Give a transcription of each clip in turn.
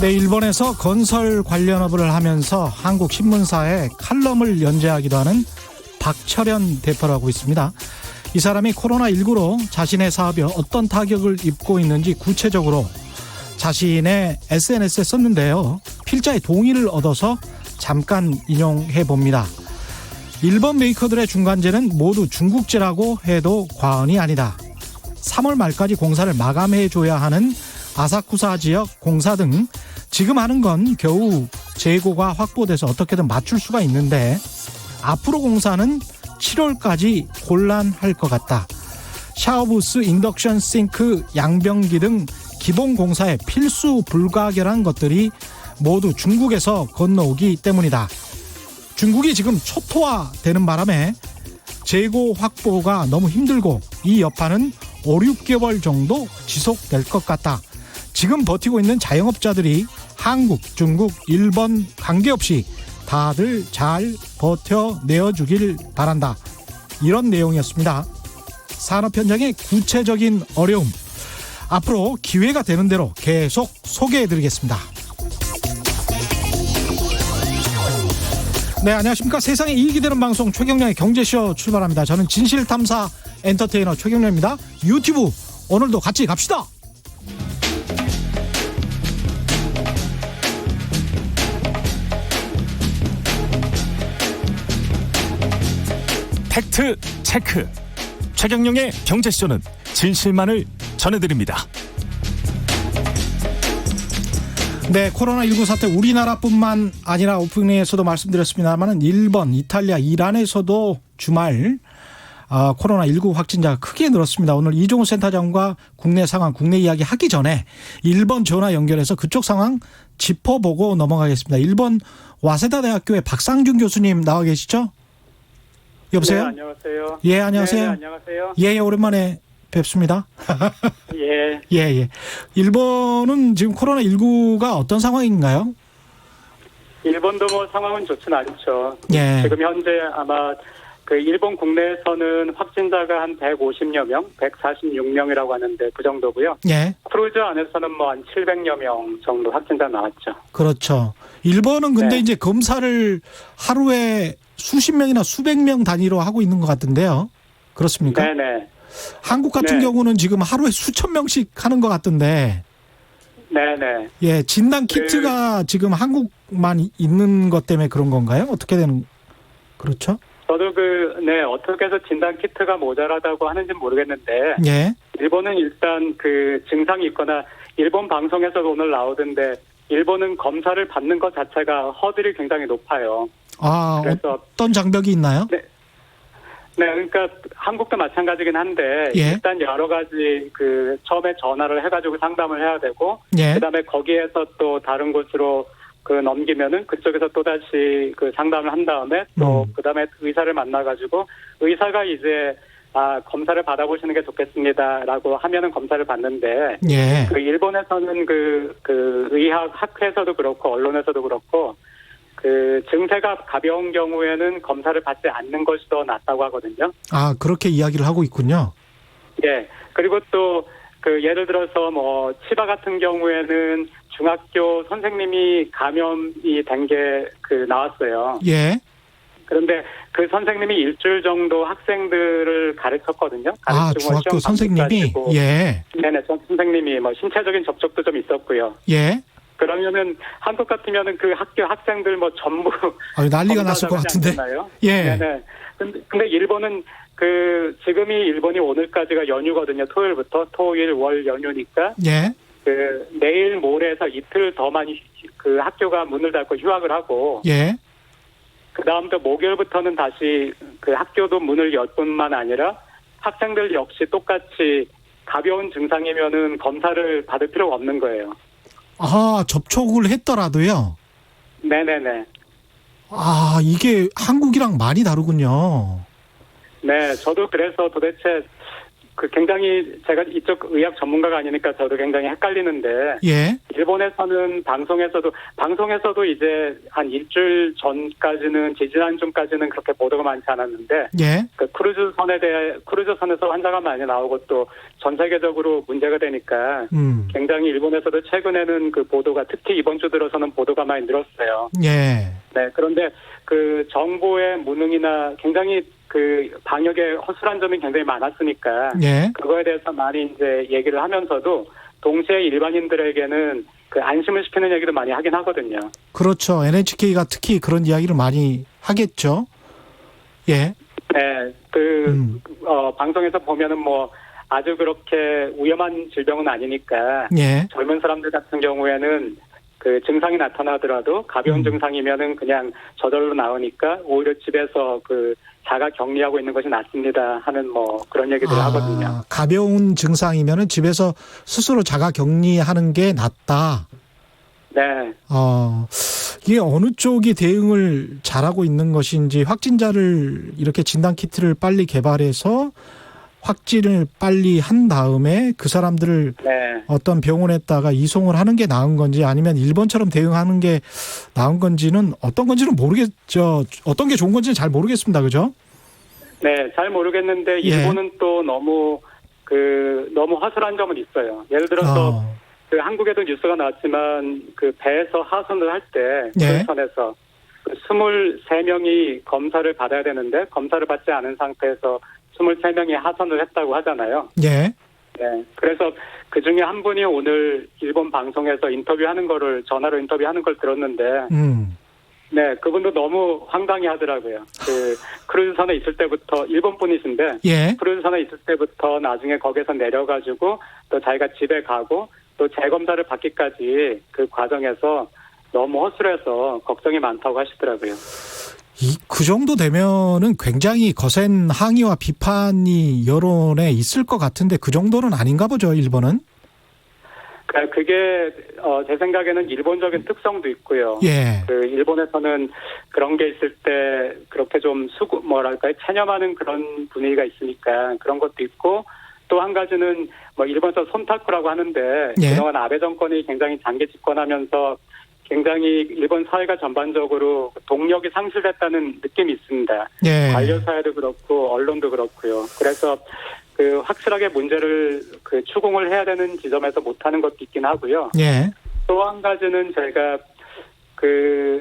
네, 일본에서 건설 관련업을 하면서 한국 신문사에 칼럼을 연재하기도 하는 박철현 대표를 하고 있습니다. 이 사람이 코로나19로 자신의 사업이 어떤 타격을 입고 있는지 구체적으로 자신의 SNS에 썼는데요. 필자의 동의를 얻어서 잠깐 인용해 봅니다. 일본 메이커들의 중간재는 모두 중국제라고 해도 과언이 아니다. 3월 말까지 공사를 마감해줘야 하는 아사쿠사 지역 공사 등 지금 하는 건 겨우 재고가 확보돼서 어떻게든 맞출 수가 있는데 앞으로 공사는 7월까지 곤란할 것 같다. 샤워부스, 인덕션 싱크, 양변기 등 기본 공사에 필수 불가결한 것들이 모두 중국에서 건너오기 때문이다. 중국이 지금 초토화되는 바람에 재고 확보가 너무 힘들고 이 여파는 5, 6개월 정도 지속될 것 같다. 지금 버티고 있는 자영업자들이 한국, 중국, 일본 관계없이 다들 잘 버텨내어주길 바란다. 이런 내용이었습니다. 산업 현장의 구체적인 어려움, 앞으로 기회가 되는 대로 계속 소개해드리겠습니다. 네, 안녕하십니까. 세상에 이익이 되는 방송 최경련의 경제쇼 출발합니다. 저는 진실탐사 엔터테이너 최경련입니다. 유튜브 오늘도 같이 갑시다. 팩트 체크. 최경영의 경제쇼는 진실만을 전해드립니다. 네, 코로나19 사태 우리나라뿐만 아니라 오프닝에서도 말씀드렸습니다만 일본, 이탈리아, 이란에서도 주말 코로나19 확진자가 크게 늘었습니다. 오늘 이종우 센터장과 국내 상황, 국내 이야기 하기 전에 일본 전화 연결해서 그쪽 상황 짚어보고 넘어가겠습니다. 일본 와세다 대학교의 박상준 교수님 나와 계시죠? 여보세요? 네, 안녕하세요. 예, 안녕하세요. 네, 안녕하세요. 예, 오랜만에 뵙습니다. 예. 예. 일본은 지금 코로나19가 어떤 상황인가요? 일본도 뭐 상황은 좋지는 않죠. 예. 지금 현재 아마 그 일본 국내에서는 확진자가 한 150여 명, 146명이라고 하는데 그 정도고요. 예. 크루즈 안에서는 뭐 한 700여 명 정도 확진자 나왔죠. 그렇죠. 일본은 근데 네. 이제 검사를 하루에 수십 명이나 수백 명 단위로 하고 있는 것 같은데요. 그렇습니까? 네네. 한국 같은 네. 경우는 지금 하루에 수천 명씩 하는 것 같던데. 네네. 예, 진단 키트가 지금 한국만 있는 것 때문에 그런 건가요? 어떻게 되는, 그렇죠? 저도 어떻게 해서 진단 키트가 모자라다고 하는지 모르겠는데, 예. 일본은 일단 그 증상이 있거나, 일본 방송에서도 오늘 나오던데, 일본은 검사를 받는 것 자체가 허들이 굉장히 높아요. 아, 그래서 어떤 장벽이 있나요? 네, 그러니까 한국도 마찬가지긴 한데 예. 일단 여러 가지 그 처음에 전화를 해가지고 상담을 해야 되고 예. 그다음에 거기에서 또 다른 곳으로 그 넘기면은 그쪽에서 또 다시 그 상담을 한 다음에 또 그다음에 의사를 만나가지고 의사가 이제 검사를 받아보시는 게 좋겠습니다라고 하면은 검사를 받는데 예. 그 일본에서는 그 의학 학회에서도 그렇고 언론에서도 그렇고 그 증세가 가벼운 경우에는 검사를 받지 않는 것이 더 낫다고 하거든요. 아, 그렇게 이야기를 하고 있군요. 예. 그리고 또 그 예를 들어서 뭐 치바 같은 경우에는 중학교 선생님이 감염이 된 게 그 나왔어요. 예. 그런데 그 선생님이 일주일 정도 학생들을 가르쳤거든요. 아, 중학교 선생님이? 예. 네네. 선생님이 뭐 신체적인 접촉도 좀 있었고요. 예. 그러면은 한국 같으면은 그 학교 학생들 뭐 전부 난리가 났을 것 같은데. 예. 네네. 근데 일본은 지금이 일본이 오늘까지가 연휴거든요. 토요일부터 토일 월 연휴니까. 예. 그 내일 모레에서 이틀 더 많이 그 학교가 문을 닫고 휴학을 하고. 예. 그 다음부터 목요일부터는 다시 그 학교도 문을 열 뿐만 아니라 학생들 역시 똑같이 가벼운 증상이면은 검사를 받을 필요가 없는 거예요. 아, 접촉을 했더라도요? 네네네. 아, 이게 한국이랑 많이 다르군요. 네, 저도 그래서 도대체 굉장히 제가 이쪽 의학 전문가가 아니니까 저도 굉장히 헷갈리는데 예. 일본에서는 방송에서도 이제 한 일주일 전까지는 지지난주까지는 그렇게 보도가 많지 않았는데 예. 그 크루즈선에서 환자가 많이 나오고 또 전 세계적으로 문제가 되니까 굉장히 일본에서도 최근에는 그 보도가 특히 이번 주 들어서는 보도가 많이 늘었어요. 예. 네, 그런데 그 정보의 무능이나 굉장히 그 방역에 허술한 점이 굉장히 많았으니까 예. 그거에 대해서 많이 이제 얘기를 하면서도 동시에 일반인들에게는 그 안심을 시키는 얘기도 많이 하긴 하거든요. 그렇죠. NHK가 특히 그런 이야기를 많이 하겠죠. 예. 네, 방송에서 보면은 뭐 아주 그렇게 위험한 질병은 아니니까 예. 젊은 사람들 같은 경우에는 그 증상이 나타나더라도 가벼운 증상이면은 그냥 저절로 나오니까 오히려 집에서 그 자가 격리하고 있는 것이 낫습니다 하는 뭐 그런 얘기들을 하거든요. 가벼운 증상이면은 집에서 스스로 자가 격리하는 게 낫다. 네. 이게 어느 쪽이 대응을 잘하고 있는 것인지 확진자를 이렇게 진단 키트를 빨리 개발해서 확진을 빨리 한 다음에 그 사람들을 네. 어떤 병원에다가 이송을 하는 게 나은 건지 아니면 일본처럼 대응하는 게 나은 건지는 어떤 건지는 모르겠죠. 어떤 게 좋은 건지는 잘 모르겠습니다. 그죠? 네, 잘 모르겠는데 예. 일본은 또 너무 허술한 점은 있어요. 예를 들어서 그 한국에도 뉴스가 나왔지만 그 배에서 하선을 할 때 예. 선에서 23명이 검사를 받아야 되는데 검사를 받지 않은 상태에서 23명이 하선을 했다고 하잖아요. 예. 네. 그래서 그 중에 한 분이 오늘 일본 방송에서 전화로 인터뷰하는 걸 들었는데, 네, 그분도 너무 황당해 하더라고요. 크루즈선에 있을 때부터, 일본 분이신데, 예. 크루즈선에 있을 때부터 나중에 거기서 내려가지고, 또 자기가 집에 가고, 또 재검사를 받기까지 그 과정에서 너무 허술해서 걱정이 많다고 하시더라고요. 그 정도 되면은 굉장히 거센 항의와 비판이 여론에 있을 것 같은데 그 정도는 아닌가 보죠, 일본은? 그게 제 생각에는 일본적인 특성도 있고요. 예. 일본에서는 그런 게 있을 때 그렇게 좀 체념하는 그런 분위기가 있으니까 그런 것도 있고 또 한 가지는 뭐 일본에서 손타쿠라고 하는데 예. 그동안 아베 정권이 굉장히 장기 집권하면서 굉장히 일본 사회가 전반적으로 동력이 상실됐다는 느낌이 있습니다. 예. 관료 사회도 그렇고 언론도 그렇고요. 그래서 확실하게 문제를 추궁을 해야 되는 지점에서 못하는 것도 있긴 하고요. 예. 또 한 가지는 제가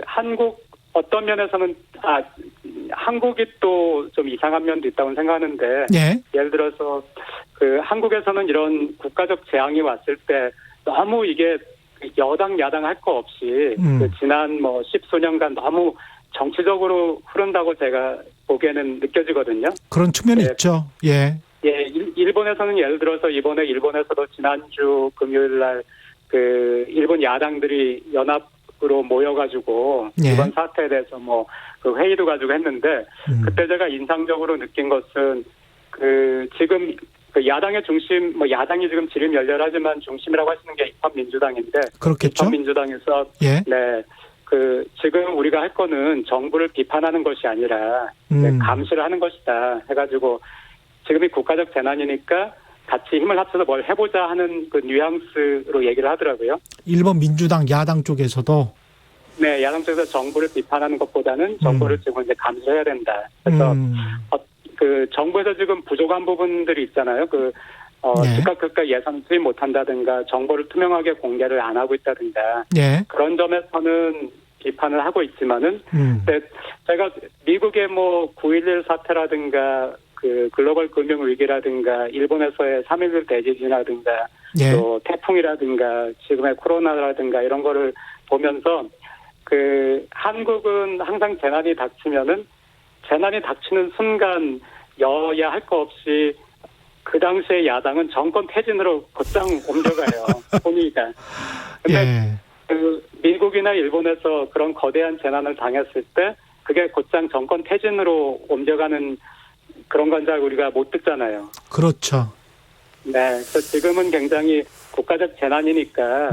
한국 어떤 면에서는 한국이 또 좀 이상한 면도 있다고 생각하는데 예. 예를 들어서 한국에서는 이런 국가적 재앙이 왔을 때 너무 이게 여당 야당 할 거 없이 지난 뭐 10수년간 너무 정치적으로 흐른다고 제가 보기에는 느껴지거든요. 그런 측면이 네. 있죠. 예. 예, 일본에서는 예를 들어서 이번에 일본에서도 지난주 금요일 날 일본 야당들이 연합으로 모여가지고 예. 이번 사태에 대해서 회의도 가지고 했는데 그때 제가 인상적으로 느낀 것은 지금 야당의 중심, 야당이 지금 지름열렬하지만 중심이라고 하시는 게 입헌민주당인데. 그렇겠죠. 입헌민주당에서. 예. 네. 지금 우리가 할 거는 정부를 비판하는 것이 아니라, 감시를 하는 것이다. 해가지고, 지금이 국가적 재난이니까 같이 힘을 합쳐서 뭘 해보자 하는 뉘앙스로 얘기를 하더라고요. 일본 민주당 야당 쪽에서도. 네, 야당 쪽에서 정부를 비판하는 것보다는 정부를 지금 이제 감시해야 된다. 그래서, 정부에서 지금 부족한 부분들이 있잖아요. 네. 즉각 예산 투입 못한다든가 정보를 투명하게 공개를 안 하고 있다든가 예. 그런 점에서는 비판을 하고 있지만은 근데 제가 미국의 9.11 사태라든가 글로벌 금융 위기라든가 일본에서의 3.11 대지진이라든가 예. 또 태풍이라든가 지금의 코로나라든가 이런 거를 보면서 한국은 항상 재난이 닥치는 순간 여야 할 거 없이 그 당시에 야당은 정권 퇴진으로 곧장 옮겨가요. 분위기가. 근데 예. 미국이나 일본에서 그런 거대한 재난을 당했을 때 그게 곧장 정권 퇴진으로 옮겨가는 그런 건 잘 우리가 못 듣잖아요. 그렇죠. 네. 그래서 지금은 굉장히 국가적 재난이니까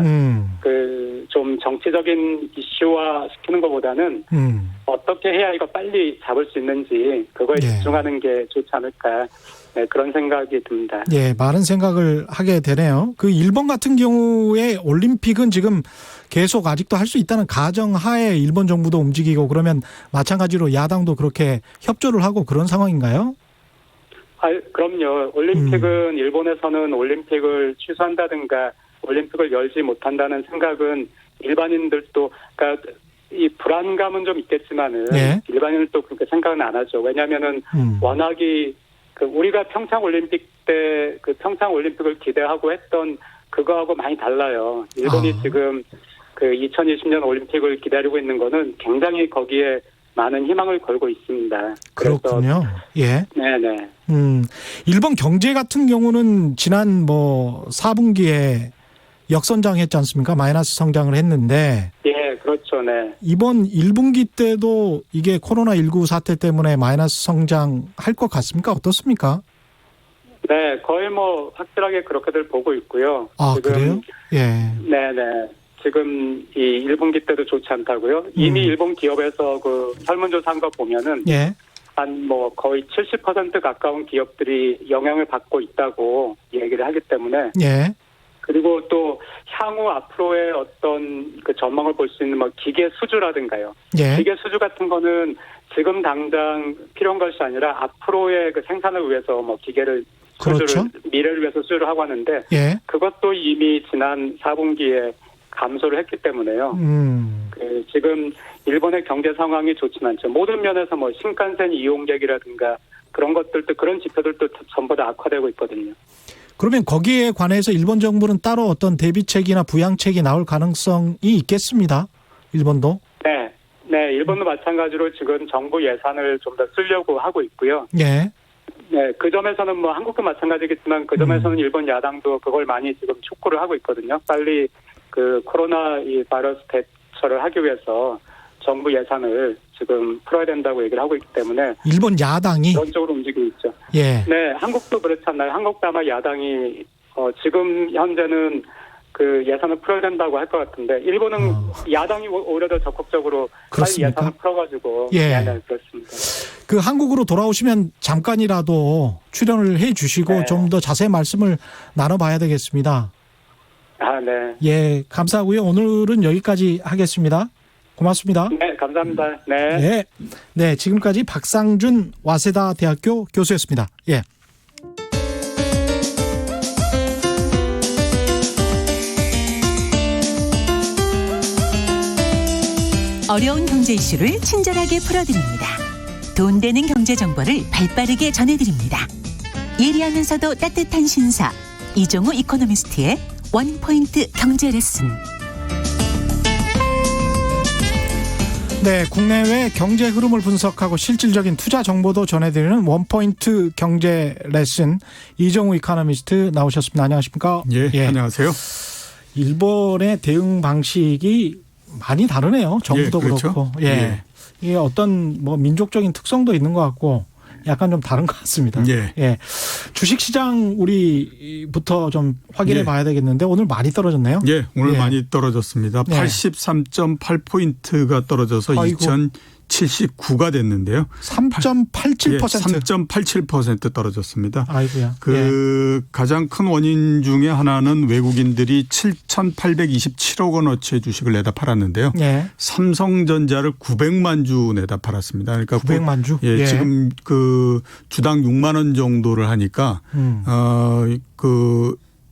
좀 정치적인 이슈화 시키는 것보다는 어떻게 해야 이거 빨리 잡을 수 있는지 그거에 예. 집중하는 게 좋지 않을까. 네, 그런 생각이 듭니다. 예, 많은 생각을 하게 되네요. 그 일본 같은 경우에 올림픽은 지금 계속 아직도 할 수 있다는 가정하에 일본 정부도 움직이고 그러면 마찬가지로 야당도 그렇게 협조를 하고 그런 상황인가요? 그럼요. 올림픽은 일본에서는 올림픽을 취소한다든가 올림픽을 열지 못한다는 생각은 일반인들도 그러니까 이 불안감은 좀 있겠지만은 네. 일반인들도 그렇게 생각은 안 하죠. 왜냐하면은 워낙이 우리가 평창 올림픽 때 그 평창 올림픽을 기대하고 했던 그거하고 많이 달라요. 일본이 지금 그 2020년 올림픽을 기다리고 있는 거는 굉장히 거기에 많은 희망을 걸고 있습니다. 그렇군요. 예. 네네. 일본 경제 같은 경우는 지난 4분기에 역성장했지 않습니까? 마이너스 성장을 했는데. 예, 그렇죠. 네. 이번 1분기 때도 이게 코로나19 사태 때문에 마이너스 성장할 것 같습니까? 어떻습니까? 네, 거의 확실하게 그렇게들 보고 있고요. 아, 지금, 그래요? 예. 네네. 지금 이 1분기 때도 좋지 않다고요? 이미 일본 기업에서 그 설문조사한 거 보면은 예. 한 거의 70% 가까운 기업들이 영향을 받고 있다고 얘기를 하기 때문에 예. 그리고 또 향후 앞으로의 어떤 그 전망을 볼 수 있는 기계 수주라든가요. 예. 기계 수주 같은 거는 지금 당장 필요한 것이 아니라 앞으로의 그 생산을 위해서 기계를 그렇죠. 수주를 미래를 위해서 수주를 하고 하는데 예. 그것도 이미 지난 4분기에 감소를 했기 때문에요. 지금 일본의 경제 상황이 좋지는 않죠. 모든 면에서 신칸센 이용객이라든가 그런 것들도 그런 지표들도 전부 다 악화되고 있거든요. 그러면 거기에 관해서 일본 정부는 따로 어떤 대비책이나 부양책이 나올 가능성이 있겠습니다. 일본도? 네. 네, 일본도 마찬가지로 지금 정부 예산을 좀 더 쓰려고 하고 있고요. 예. 네, 그 점에서는 한국도 마찬가지겠지만 그 점에서는 일본 야당도 그걸 많이 지금 촉구를 하고 있거든요. 빨리 그 코로나 이 바이러스 대처를 하기 위해서 정부 예산을 지금 풀어야 된다고 얘기를 하고 있기 때문에 일본 야당이 그런 쪽으로 움직이고 있죠. 예. 네, 한국도 그렇지 않나요? 한국도 아마 야당이 지금 현재는 그 예산을 풀어야 된다고 할 것 같은데 일본은 야당이 오히려 더 적극적으로 그렇습니까? 빨리 예산을 풀어가지고 예. 네, 그렇습니다. 그 한국으로 돌아오시면 잠깐이라도 출연을 해 주시고 네. 좀 더 자세히 말씀을 나눠봐야 되겠습니다. 아, 네. 예, 감사하고요. 오늘은 여기까지 하겠습니다. 고맙습니다. 네, 감사합니다. 네. 네. 네, 지금까지 박상준 와세다 대학교 교수였습니다. 예. 어려운 경제 이슈를 친절하게 풀어드립니다. 돈 되는 경제 정보를 발빠르게 전해드립니다. 예리하면서도 따뜻한 신사 이종우 이코노미스트의 원포인트 경제 레슨. 네, 국내외 경제 흐름을 분석하고 실질적인 투자 정보도 전해드리는 원포인트 경제 레슨 이종우 이코노미스트 나오셨습니다. 안녕하십니까? 예, 안녕하세요. 일본의 대응 방식이 많이 다르네요. 정부도 그렇죠. 그렇고. 예. 이게 어떤 민족적인 특성도 있는 것 같고 약간 좀 다른 것 같습니다. 예. 주식시장 우리부터 좀 확인해 봐야 되겠는데 오늘 많이 떨어졌네요. 예, 오늘 많이 떨어졌습니다. 네. 83.8포인트가 떨어져서 아이고. 2079가 됐는데요. 3.87%. 예, 3.87% 떨어졌습니다. 아이고야. 가장 큰 원인 중에 하나는 외국인들이 7,827억 원어치의 주식을 내다 팔았는데요. 예. 삼성전자를 900만 주 내다 팔았습니다. 그러니까 900만 주? 예, 지금 그 주당 6만 원 정도를 하니까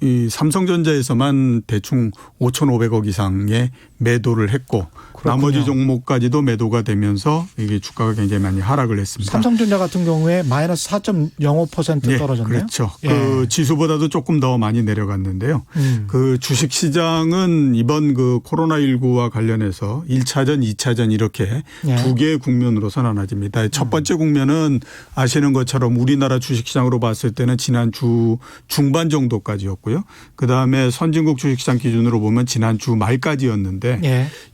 이 삼성전자에서만 대충 5,500억 이상의 매도를 했고 그렇군요. 나머지 종목까지도 매도가 되면서 이게 주가가 굉장히 많이 하락을 했습니다. 삼성전자 같은 경우에 마이너스 4.05% 떨어졌네요. 그렇죠. 그 지수보다도 조금 더 많이 내려갔는데요. 그 주식 시장은 이번 그 코로나19와 관련해서 1차전, 2차전 이렇게 두 개의 국면으로서 나눠집니다. 첫 번째 국면은 아시는 것처럼 우리나라 주식 시장으로 봤을 때는 지난주 중반 정도까지였고요. 그다음에 선진국 주식 시장 기준으로 보면 지난주 말까지였는데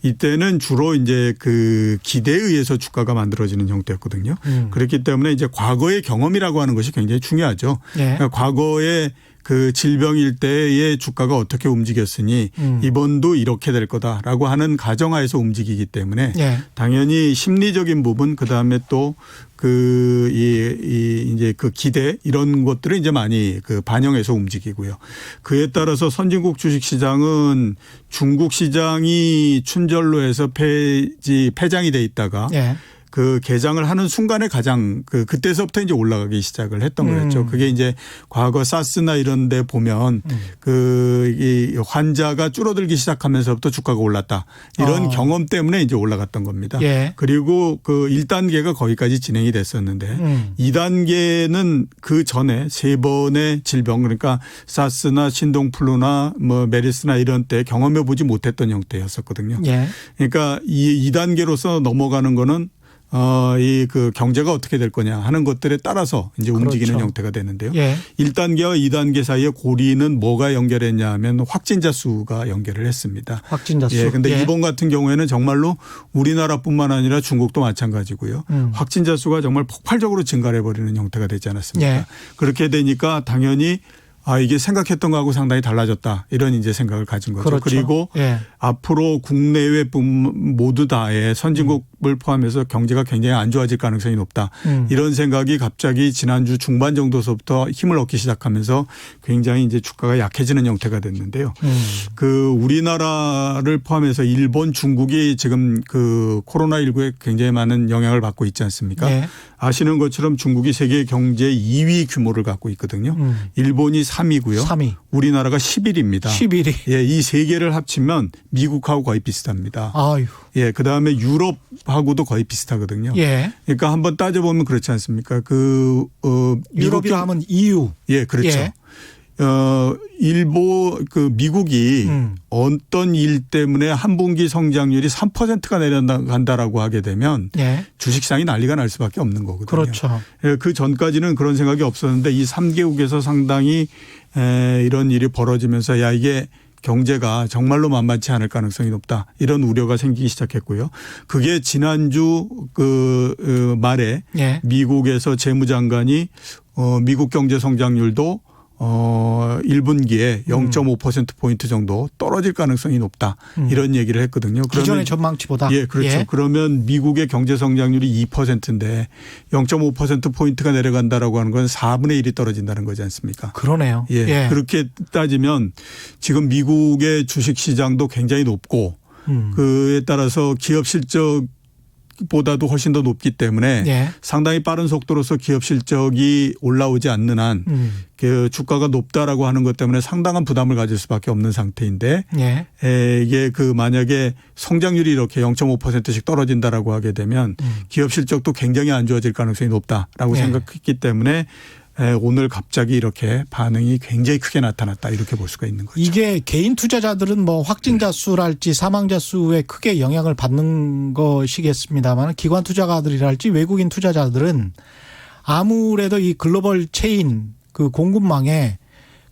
이때는 주로 이제 그 기대에 의해서 주가가 만들어지는 형태였거든요. 그렇기 때문에 이제 과거의 경험이라고 하는 것이 굉장히 중요하죠. 그러니까 과거에 그 질병일 때의 주가가 어떻게 움직였으니 이번도 이렇게 될 거다라고 하는 가정하에서 움직이기 때문에 예. 당연히 심리적인 부분 그다음에 또 이제 그 기대 이런 것들을 이제 많이 그 반영해서 움직이고요. 그에 따라서 선진국 주식 시장은 중국 시장이 춘절로 해서 폐장이 돼 있다가 예. 그 개장을 하는 순간에 가장 그때서부터 이제 올라가기 시작을 했던 거였죠. 그게 이제 과거 사스나 이런 데 보면 이 환자가 줄어들기 시작하면서부터 주가가 올랐다. 이런 경험 때문에 이제 올라갔던 겁니다. 예. 그리고 그 1단계가 거기까지 진행이 됐었는데 2단계는 그 전에 3번의 질병 그러니까 사스나 신동플루나 뭐 메르스나 이런 때 경험해 보지 못했던 형태였었거든요. 예. 그러니까 이 2단계로서 넘어가는 거는 이 그 경제가 어떻게 될 거냐 하는 것들에 따라서 이제 움직이는 그렇죠. 형태가 되는데요. 예. 1단계와 2단계 사이에 고리는 뭐가 연결했냐 하면 확진자 수가 연결을 했습니다. 확진자 수. 예. 근데 이번 같은 경우에는 정말로 우리나라뿐만 아니라 중국도 마찬가지고요. 확진자 수가 정말 폭발적으로 증가해 버리는 형태가 되지 않았습니까? 예. 그렇게 되니까 당연히 이게 생각했던 거하고 상당히 달라졌다. 이런 이제 생각을 가진 거죠. 그렇죠. 그리고 예. 앞으로 국내외 모두 다의 선진국을 포함해서 경제가 굉장히 안 좋아질 가능성이 높다. 이런 생각이 갑자기 지난주 중반 정도서부터 힘을 얻기 시작하면서 굉장히 이제 주가가 약해지는 형태가 됐는데요. 그 우리나라를 포함해서 일본, 중국이 지금 그 코로나19에 굉장히 많은 영향을 받고 있지 않습니까? 예. 아시는 것처럼 중국이 세계 경제 2위 규모를 갖고 있거든요. 일본이 3위고요. 3위. 우리나라가 11위입니다. 11위. 예, 이 세 개를 합치면 미국하고 거의 비슷합니다. 아유. 예, 그다음에 유럽하고도 거의 비슷하거든요. 예. 그러니까 한번 따져보면 그렇지 않습니까? 유럽이라 하면 EU. 예, 그렇죠. 예. 미국이 어떤 일 때문에 한 분기 성장률이 3%가 내려간다라고 하게 되면 예. 주식시장이 난리가 날 수밖에 없는 거거든요. 그렇죠. 예, 그 전까지는 그런 생각이 없었는데 이 3개국에서 상당히 이런 일이 벌어지면서 야 이게 경제가 정말로 만만치 않을 가능성이 높다. 이런 우려가 생기기 시작했고요. 그게 지난주 말에 예. 미국에서 재무장관이 미국 경제 성장률도 1분기에 0.5%포인트 정도 떨어질 가능성이 높다. 이런 얘기를 했거든요. 기존의 전망치보다. 예, 그렇죠. 예. 그러면 미국의 경제 성장률이 2%인데 0.5%포인트가 내려간다라고 하는 건 4분의 1이 떨어진다는 거지 않습니까? 그러네요. 예. 그렇게 따지면 지금 미국의 주식 시장도 굉장히 높고 그에 따라서 기업 실적 보다도 훨씬 더 높기 때문에 예. 상당히 빠른 속도로서 기업 실적이 올라오지 않는 한 그 주가가 높다라고 하는 것 때문에 상당한 부담을 가질 수밖에 없는 상태인데 예. 이게 그 만약에 성장률이 이렇게 0.5%씩 떨어진다라고 하게 되면 기업 실적도 굉장히 안 좋아질 가능성이 높다라고 예. 생각했기 때문에 오늘 갑자기 이렇게 반응이 굉장히 크게 나타났다 이렇게 볼 수가 있는 거죠. 이게 개인 투자자들은 뭐 확진자 수랄지 사망자 수에 크게 영향을 받는 것이겠습니다만 기관 투자가들이랄지 외국인 투자자들은 아무래도 이 글로벌 체인 그 공급망에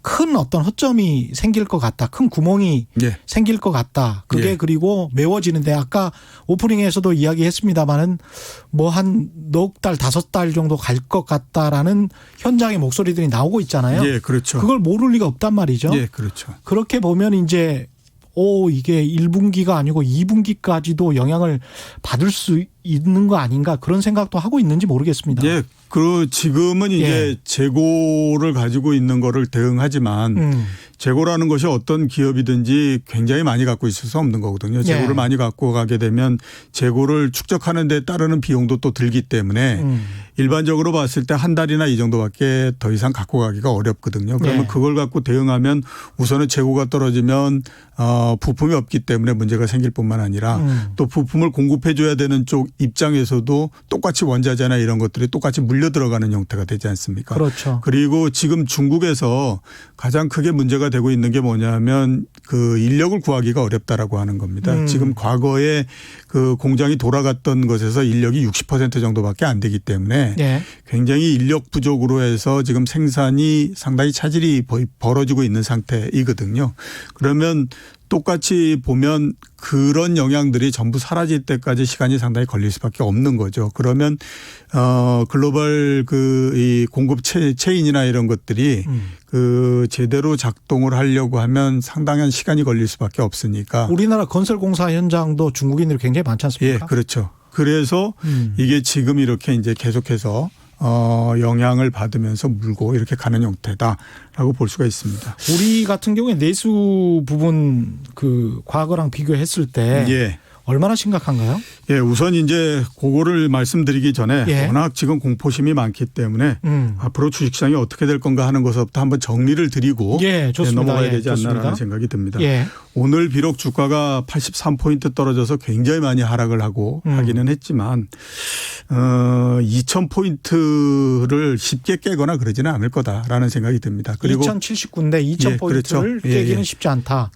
큰 어떤 허점이 생길 것 같다. 큰 구멍이 예. 생길 것 같다. 그게 예. 그리고 메워지는데 아까 오프닝에서도 이야기했습니다마는 뭐 한 넉 달, 5달 정도 갈 것 같다라는 현장의 목소리들이 나오고 있잖아요. 예, 그렇죠. 그걸 모를 리가 없단 말이죠. 예, 그렇죠. 그렇게 보면 이제 이게 1분기가 아니고 2분기까지도 영향을 받을 수 있는 거 아닌가 그런 생각도 하고 있는지 모르겠습니다. 예, 지금은 이제 예. 재고를 가지고 있는 거를 대응하지만 재고라는 것이 어떤 기업이든지 굉장히 많이 갖고 있을 수 없는 거거든요. 재고를 예. 많이 갖고 가게 되면 재고를 축적하는 데 따르는 비용도 또 들기 때문에 일반적으로 봤을 때 한 달이나 이 정도밖에 더 이상 갖고 가기가 어렵거든요. 그러면 예. 그걸 갖고 대응하면 우선은 재고가 떨어지면 부품이 없기 때문에 문제가 생길 뿐만 아니라 또 부품을 공급해 줘야 되는 쪽 입장에서도 똑같이 원자재나 이런 것들이 똑같이 물려 들어가는 형태가 되지 않습니까? 그렇죠. 그리고 지금 중국에서 가장 크게 문제가 되고 있는 게 뭐냐면 그 인력을 구하기가 어렵다라고 하는 겁니다. 지금 과거에 그 공장이 돌아갔던 것에서 인력이 60% 정도밖에 안 되기 때문에 예. 굉장히 인력 부족으로 해서 지금 생산이 상당히 차질이 벌어지고 있는 상태이거든요. 그러면 똑같이 보면 그런 영향들이 전부 사라질 때까지 시간이 상당히 걸릴 수밖에 없는 거죠. 그러면 글로벌 이 공급 체인이나 이런 것들이 그 제대로 작동을 하려고 하면 상당한 시간이 걸릴 수밖에 없으니까. 우리나라 건설공사 현장도 중국인들이 굉장히 많지 않습니까? 예, 그렇죠. 그래서 이게 지금 이렇게 이제 계속해서 영향을 받으면서 물고 이렇게 가는 형태다라고 볼 수가 있습니다. 우리 같은 경우에 내수 부분 그 과거랑 비교했을 때 예. 얼마나 심각한가요? 예, 우선 이제 그거를 말씀드리기 전에 예. 워낙 지금 공포심이 많기 때문에 앞으로 주식시장이 어떻게 될 건가 하는 것부터 한번 정리를 드리고 예, 좋습니다. 넘어가야 예, 되지 않나라는 좋습니다. 생각이 듭니다. 예. 오늘 비록 주가가 83포인트 떨어져서 굉장히 많이 하락을 하고 하기는 했지만 2000포인트를 쉽게 깨거나 그러지는 않을 거다라는 생각이 듭니다. 그리고 2079인데 2000포인트를 예, 그렇죠. 깨기는 예. 쉽지 않다.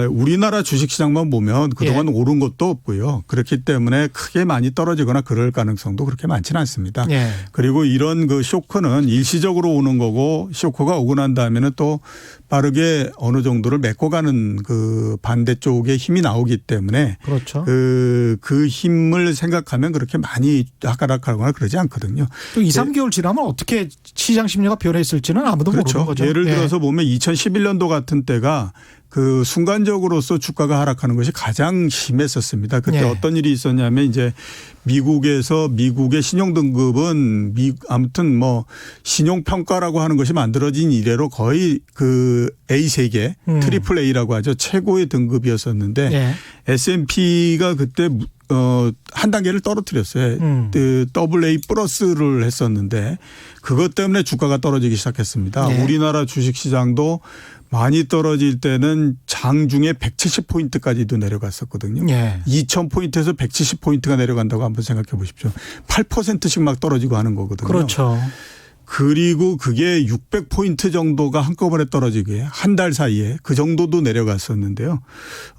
우리나라 주식시장만 보면 그동안 오른 것도 없고요. 그렇기 때문에 크게 많이 떨어지거나 그럴 가능성도 그렇게 많지는 않습니다. 예. 그리고 이런 그 쇼크는 일시적으로 오는 거고 쇼크가 오고 난 다음에는 또 빠르게 어느 정도를 메꿔가는 그 반대쪽에 힘이 나오기 때문에 그렇죠. 그 힘을 생각하면 그렇게 많이 하락하거나 그러지 않거든요. 또 2, 3개월 지나면 어떻게 시장 심리가 변했을지는 아무도 그렇죠. 모르는 거죠. 예를 예. 들어서 보면 2011년도 같은 때가 그 순간적으로서 주가가 하락하는 것이 가장 심했었습니다. 그때 예. 어떤 일이 있었냐면 이제 미국에서 미국의 신용등급은 아무튼 뭐 신용평가라고 하는 것이 만들어진 이래로 거의 그 A3개 트리플 A라고 하죠. 최고의 등급이었었는데 예. S&P가 그때 한 단계를 떨어뜨렸어요. 더블 A 플러스를 했었는데 그것 때문에 주가가 떨어지기 시작했습니다. 예. 우리나라 주식시장도 많이 떨어질 때는 장중에 170포인트까지도 내려갔었거든요. 예. 2000포인트에서 170포인트가 내려간다고 한번 생각해 보십시오. 8%씩 막 떨어지고 하는 거거든요. 그렇죠. 그리고 그게 600포인트 정도가 한꺼번에 떨어지게 한 달 사이에 그 정도도 내려갔었는데요.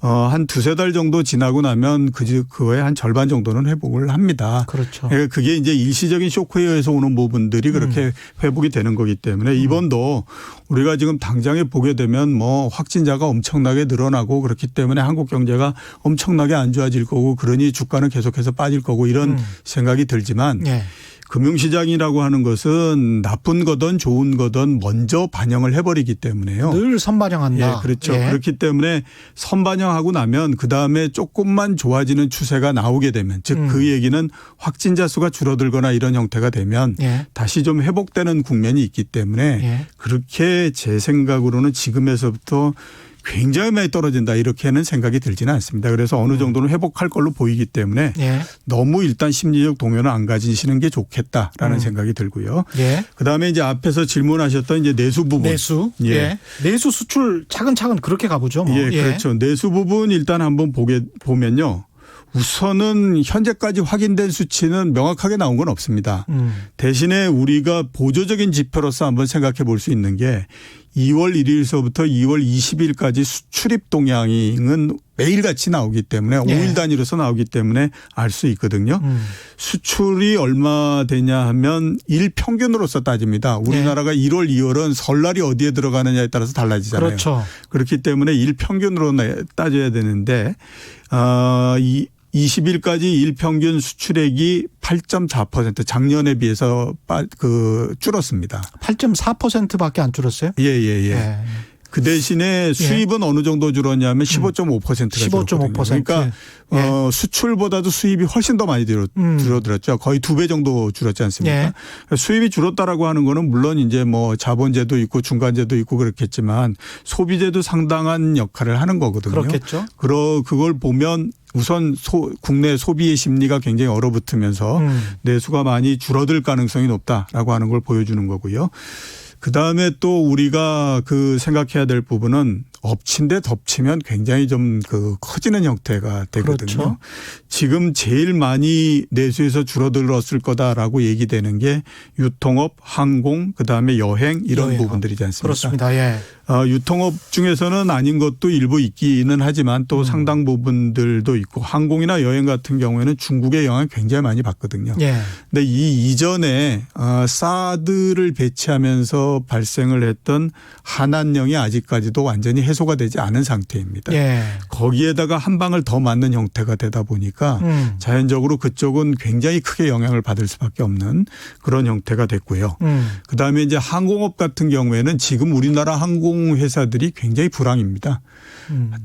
한 두세 달 정도 지나고 나면 그거의 한 절반 정도는 회복을 합니다. 그렇죠. 그게 이제 일시적인 쇼크에 의해서 오는 부분들이 그렇게 회복이 되는 거기 때문에 이번도 우리가 지금 당장에 보게 되면 뭐 확진자가 엄청나게 늘어나고 그렇기 때문에 한국 경제가 엄청나게 안 좋아질 거고 그러니 주가는 계속해서 빠질 거고 이런 생각이 들지만 예. 금융시장이라고 하는 것은 나쁜 거든 좋은 거든 먼저 반영을 해버리기 때문에요. 늘 선반영한다. 예, 그렇죠. 예. 그렇기 때문에 선반영하고 나면 그다음에 조금만 좋아지는 추세가 나오게 되면 즉 그 얘기는 확진자 수가 줄어들거나 이런 형태가 되면 예. 다시 좀 회복되는 국면이 있기 때문에 예. 그렇게 제 생각으로는 지금에서부터 굉장히 많이 떨어진다 이렇게는 생각이 들지는 않습니다. 그래서 어느 정도는 회복할 걸로 보이기 때문에 예. 너무 일단 심리적 동요는 안 가지시는 게 좋겠다라는 생각이 들고요. 예. 그다음에 이제 앞에서 질문하셨던 이제 내수 부분. 내수. 예. 예. 내수 수출 차근차근 그렇게 가보죠. 뭐. 예, 그렇죠. 내수 부분 일단 한번 보면요. 우선은 현재까지 확인된 수치는 명확하게 나온 건 없습니다. 대신에 우리가 보조적인 지표로서 한번 생각해 볼 수 있는 게 2월 1일서부터 2월 20일까지 수출입 동향은 매일같이 나오기 때문에 예. 5일 단위로서 나오기 때문에 알 수 있거든요. 수출이 얼마 되냐 하면 일평균으로서 따집니다. 우리나라가 1월, 2월은 설날이 어디에 들어가느냐에 따라서 달라지잖아요. 그렇죠. 그렇기 때문에 일평균으로 따져야 되는데 20일까지 일평균 수출액이 8.4% 작년에 비해서 줄었습니다. 8.4%밖에 안 줄었어요? 예. 그 대신에 수입은 어느 정도 줄었냐면 15.5%가 15.5%. 줄었거든요. 그러니까 수출보다도 수입이 훨씬 더 많이 줄어들었죠. 거의 2배 정도 줄었지 않습니까? 예. 수입이 줄었다라고 하는 거는 물론 이제 뭐 자본제도 있고 중간제도 있고 그렇겠지만 소비제도 상당한 역할을 하는 거거든요. 그렇겠죠. 그걸 보면 우선 국내 소비의 심리가 굉장히 얼어붙으면서 내수가 많이 줄어들 가능성이 높다라고 하는 걸 보여주는 거고요. 그다음에 또 우리가 생각해야 될 부분은 엎친 데 덮치면 굉장히 좀 커지는 형태가 되거든요. 그렇죠. 지금 제일 많이 내수에서 줄어들었을 거다라고 얘기되는 게 유통업, 항공, 그다음에 여행 이런 부분들이지 않습니까? 그렇습니다. 예. 유통업 중에서는 아닌 것도 일부 있기는 하지만 또 상당 부분들도 있고 항공이나 여행 같은 경우에는 중국의 영향을 굉장히 많이 받거든요. 예. 근데 이 이전에 사드를 배치하면서 발생을 했던 한한령이 아직까지도 완전히 해소가 되지 않은 상태입니다. 예. 거기에다가 한 방을 더 맞는 형태가 되다 보니까 자연적으로 그쪽은 굉장히 크게 영향을 받을 수밖에 없는 그런 형태가 됐고요. 그다음에 이제 항공업 같은 경우에는 지금 우리나라 항공회사들이 굉장히 불황입니다.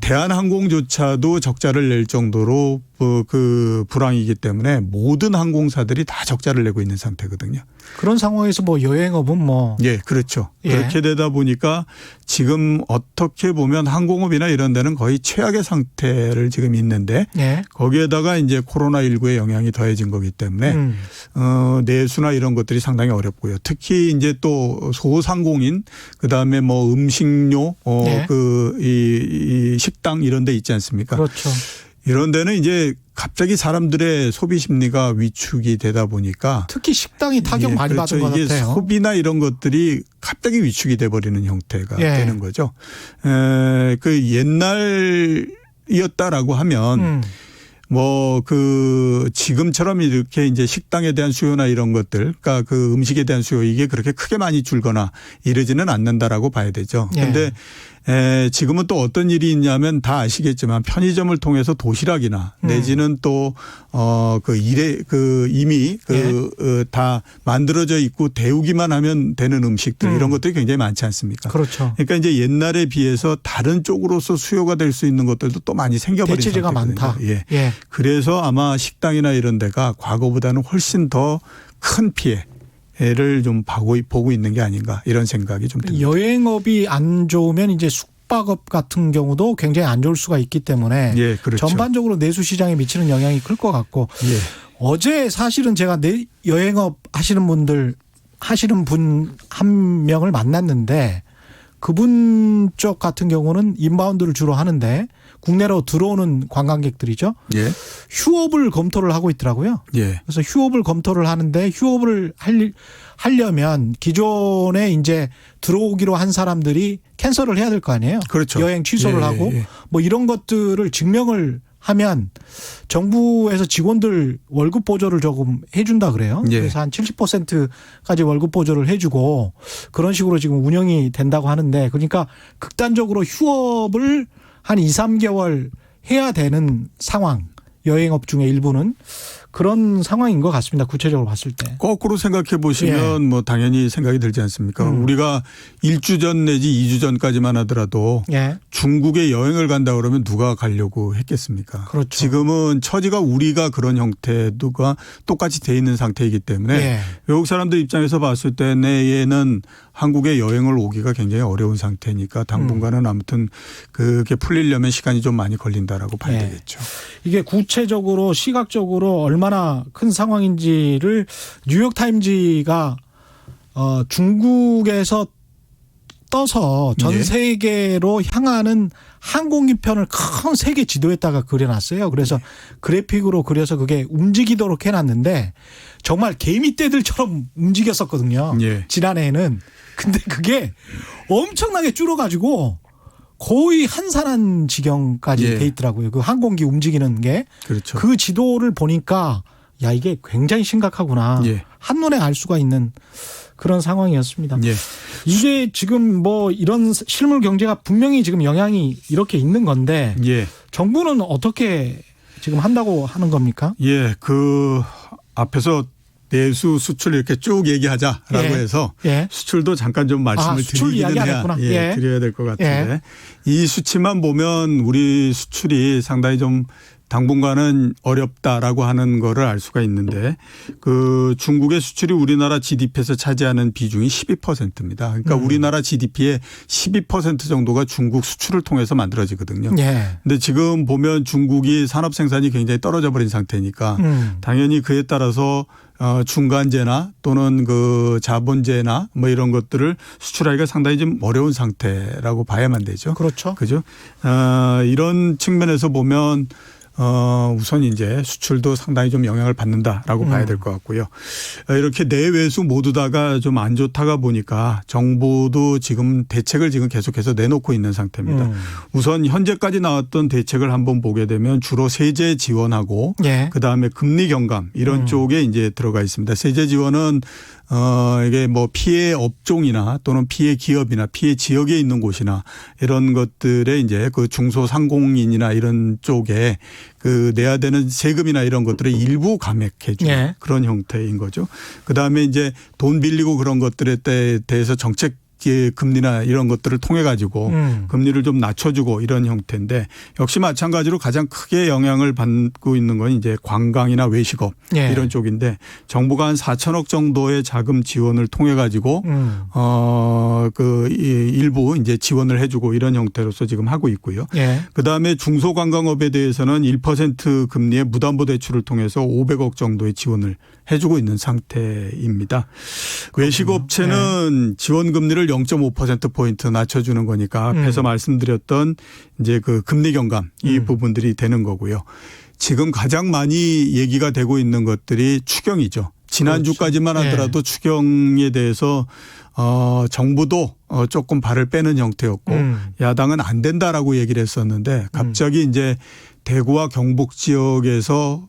대한항공조차도 적자를 낼 정도로 그 불황이기 때문에 모든 항공사들이 다 적자를 내고 있는 상태거든요. 그런 상황에서 뭐 여행업은 뭐. 예, 그렇죠. 예. 그렇게 되다 보니까 지금 어떻게 보면 항공업이나 이런 데는 거의 최악의 상태를 지금 있는데 예. 거기에다가 이제 코로나19의 영향이 더해진 거기 때문에 내수나 이런 것들이 상당히 어렵고요. 특히 이제 또 소상공인 그다음에 뭐 음식료 예. 이 식당 이런 데 있지 않습니까? 그렇죠. 이런 데는 이제 갑자기 사람들의 소비 심리가 위축이 되다 보니까 특히 식당이 타격 많이 그렇죠. 받은 것 이게 같아요. 소비나 이런 것들이 갑자기 위축이 돼버리는 형태가 예. 되는 거죠. 그 옛날이었다라고 하면 뭐 그 지금처럼 이렇게 이제 식당에 대한 수요나 이런 것들, 그러니까 그 음식에 대한 수요 이게 그렇게 크게 많이 줄거나 이러지는 않는다라고 봐야 되죠. 그런데 지금은 또 어떤 일이 있냐면 다 아시겠지만 편의점을 통해서 도시락이나 내지는 또 이미 다 만들어져 있고 데우기만 하면 되는 음식들 이런 것들이 굉장히 많지 않습니까? 그렇죠. 그러니까 이제 옛날에 비해서 다른 쪽으로서 수요가 될 수 있는 것들도 또 많이 생겨버린 대체재가 상태거든요. 많다. 예. 예. 그래서 아마 식당이나 이런 데가 과거보다는 훨씬 더 큰 피해를 좀 보고 있는 게 아닌가 이런 생각이 좀 듭니다. 여행업이 안 좋으면 이제 숙박업 같은 경우도 굉장히 안 좋을 수가 있기 때문에 예, 그렇죠. 전반적으로 내수 시장에 미치는 영향이 클 것 같고 예. 어제 사실은 제가 여행업 하시는 분 한 명을 만났는데 그분 쪽 같은 경우는 인바운드를 주로 하는데 국내로 들어오는 관광객들이죠. 예. 휴업을 검토를 하고 있더라고요. 예. 그래서 휴업을 검토를 하는데 휴업을 하려면 기존에 이제 들어오기로 한 사람들이 캔슬을 해야 될 거 아니에요. 그렇죠. 여행 취소를 예, 하고 예. 뭐 이런 것들을 증명을 하면 정부에서 직원들 월급 보조를 조금 해준다 그래요. 예. 그래서 한 70%까지 월급 보조를 해주고 그런 식으로 지금 운영이 된다고 하는데 그러니까 극단적으로 휴업을 한 2, 3개월 해야 되는 상황. 여행업 중에 일부는 그런 상황인 것 같습니다. 구체적으로 봤을 때. 거꾸로 생각해 보시면 예. 뭐 당연히 생각이 들지 않습니까? 우리가 1주 전 내지 2주 전까지만 하더라도 예. 중국에 여행을 간다 그러면 누가 가려고 했겠습니까? 그렇죠. 지금은 처지가 우리가 그런 형태가 똑같이 돼 있는 상태이기 때문에 예. 외국 사람들 입장에서 봤을 때 내에는 한국에 여행을 오기가 굉장히 어려운 상태니까 당분간은 아무튼 그게 풀리려면 시간이 좀 많이 걸린다라고 봐야 예. 되겠죠. 이게 구체적으로 시각적으로 얼마나 큰 상황인지를 뉴욕타임즈가 중국에서 떠서 전 예. 세계로 향하는 항공기편을 큰 세계 지도에다가 그려놨어요. 그래서 그래픽으로 그려서 그게 움직이도록 해놨는데 정말 개미떼들처럼 움직였었거든요. 예. 지난해에는. 근데 그게 엄청나게 줄어가지고 거의 한산한 지경까지 예. 돼 있더라고요. 그 항공기 움직이는 게. 그렇죠. 그 지도를 보니까 야 이게 굉장히 심각하구나. 예. 한눈에 알 수가 있는 그런 상황이었습니다. 예. 이게 지금 뭐 이런 실물 경제가 분명히 지금 영향이 이렇게 있는 건데 예. 정부는 어떻게 지금 한다고 하는 겁니까? 예. 그 앞에서 내수 수출 이렇게 쭉 얘기하자라고 예. 해서 예. 수출도 잠깐 좀 말씀을 수출 드리기는 이야기 안 해야 했구나. 예, 예. 드려야 될 것 같은데 예. 이 수치만 보면 우리 수출이 상당히 좀 당분간은 어렵다라고 하는 거를 알 수가 있는데 그 중국의 수출이 우리나라 GDP에서 차지하는 비중이 12%입니다. 그러니까 우리나라 GDP의 12% 정도가 중국 수출을 통해서 만들어지거든요. 예. 근데 지금 보면 중국이 산업 생산이 굉장히 떨어져 버린 상태니까 당연히 그에 따라서 중간재나 또는 그 자본재나 뭐 이런 것들을 수출하기가 상당히 좀 어려운 상태라고 봐야만 되죠. 그렇죠. 그죠? 이런 측면에서 보면 우선 이제 수출도 상당히 좀 영향을 받는다라고 봐야 될 것 같고요. 이렇게 내외수 모두 다가 좀 안 좋다가 보니까 정부도 지금 대책을 지금 계속해서 내놓고 있는 상태입니다. 우선 현재까지 나왔던 대책을 한번 보게 되면 주로 세제 지원하고 예. 그다음에 금리 경감 이런 쪽에 이제 들어가 있습니다. 세제 지원은 이게 뭐 피해 업종이나 또는 피해 기업이나 피해 지역에 있는 곳이나 이런 것들에 이제 그 중소상공인이나 이런 쪽에 그 내야 되는 세금이나 이런 것들을 일부 감액해 주는 네. 그런 형태인 거죠. 그다음에 이제 돈 빌리고 그런 것들에 대해서 정책 금리나 이런 것들을 통해 가지고 금리를 좀 낮춰주고 이런 형태인데 역시 마찬가지로 가장 크게 영향을 받고 있는 건 이제 관광이나 외식업 예. 이런 쪽인데 정부가 한 4천억 정도의 자금 지원을 통해 가지고 일부 이제 지원을 해주고 이런 형태로서 지금 하고 있고요. 예. 그다음에 중소관광업에 대해서는 1% 금리의 무담보대출을 통해서 500억 정도의 지원을 해주고 있는 상태입니다. 외식업체는 지원 금리를 0.5%포인트 낮춰주는 거니까 앞에서 말씀드렸던 이제 그 금리 경감 이 부분들이 되는 거고요. 지금 가장 많이 얘기가 되고 있는 것들이 추경이죠. 지난주까지만 하더라도 추경에 대해서 정부도 조금 발을 빼는 형태였고 야당은 안 된다라고 얘기를 했었는데 갑자기 이제 대구와 경북 지역에서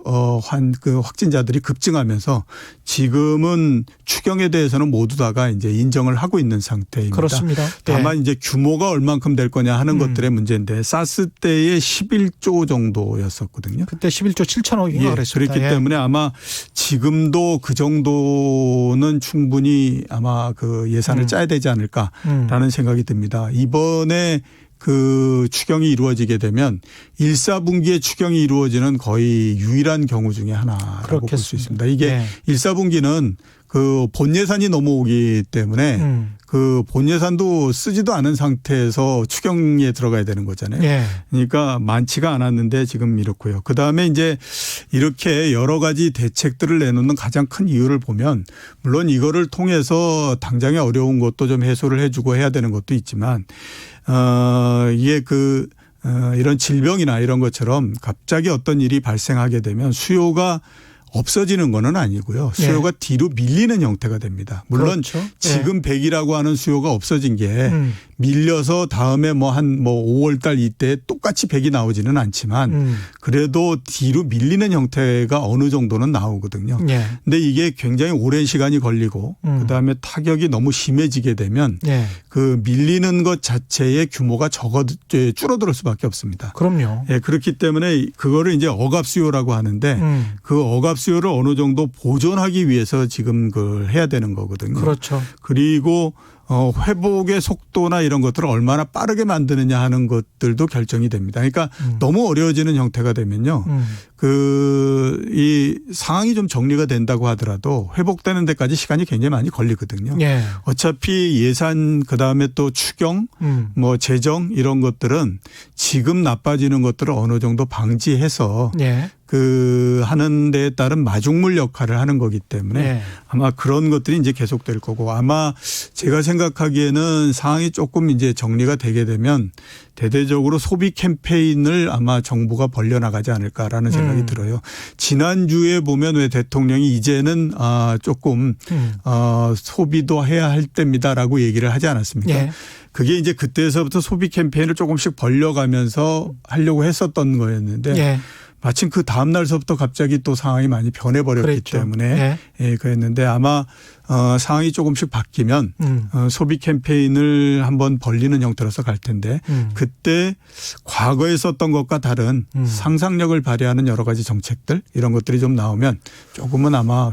그 확진자들이 급증하면서 지금은 추경에 대해서는 모두 다가 이제 인정을 하고 있는 상태입니다. 그렇습니다. 다만 이제 규모가 얼만큼 될 거냐 하는 것들의 문제인데 사스 때에 11조 정도였었거든요. 그때 11조 7천억인가 예, 그랬습니다. 그렇기 때문에 아마 지금도 그 정도는 충분히 아마 그 예산을 짜야 되지 않을까라는 생각이 듭니다. 이번에 그 추경이 이루어지게 되면 1, 4분기에 추경이 이루어지는 거의 유일한 경우 중에 하나라고 볼 수 있습니다. 이게 네. 1, 4분기는 그 본 예산이 넘어오기 때문에 그 본 예산도 쓰지도 않은 상태에서 추경에 들어가야 되는 거잖아요. 네. 그러니까 많지가 않았는데 지금 이렇고요. 그다음에 이제 이렇게 여러 가지 대책들을 내놓는 가장 큰 이유를 보면 물론 이거를 통해서 당장의 어려운 것도 좀 해소를 해주고 해야 되는 것도 있지만 이게 이런 질병이나 이런 것처럼 갑자기 어떤 일이 발생하게 되면 수요가 없어지는 건 아니고요. 수요가 뒤로 밀리는 형태가 됩니다. 물론 그렇죠. 지금 100이라고 하는 수요가 없어진 게 밀려서 다음에 뭐 5월 달 이때 똑같이 100이 나오지는 않지만 그래도 뒤로 밀리는 형태가 어느 정도는 나오거든요. 근데 이게 굉장히 오랜 시간이 걸리고 그다음에 타격이 너무 심해지게 되면 그 밀리는 것 자체의 규모가 줄어들 수밖에 없습니다. 그럼요. 예, 그렇기 때문에 그거를 이제 억압 수요라고 하는데 그 억압 수요를 어느 정도 보존하기 위해서 지금 그걸 해야 되는 거거든요. 그렇죠. 그리고 회복의 속도나 이런 것들을 얼마나 빠르게 만드느냐 하는 것들도 결정이 됩니다. 그러니까 너무 어려워지는 형태가 되면요. 이 상황이 좀 정리가 된다고 하더라도 회복되는 데까지 시간이 굉장히 많이 걸리거든요. 예. 어차피 예산 그다음에 또 추경 뭐 재정 이런 것들은 지금 나빠지는 것들을 어느 정도 방지해서 하는 데에 따른 마중물 역할을 하는 거기 때문에 아마 그런 것들이 이제 계속될 거고 아마 제가 생각하기에는 상황이 조금 이제 정리가 되게 되면 대대적으로 소비 캠페인을 아마 정부가 벌려나가지 않을까라는 생각이 들어요. 지난주에 보면 왜 대통령이 이제는 조금 소비도 해야 할 때입니다라고 얘기를 하지 않았습니까? 그게 이제 그때서부터 소비 캠페인을 조금씩 벌려가면서 하려고 했었던 거였는데 마침 그 다음 날서부터 갑자기 또 상황이 많이 변해버렸기 그랬죠. 때문에 그랬는데 아마 상황이 조금씩 바뀌면 소비 캠페인을 한번 벌리는 형태로서 갈 텐데 그때 과거에 썼던 것과 다른 상상력을 발휘하는 여러 가지 정책들 이런 것들이 좀 나오면 조금은 아마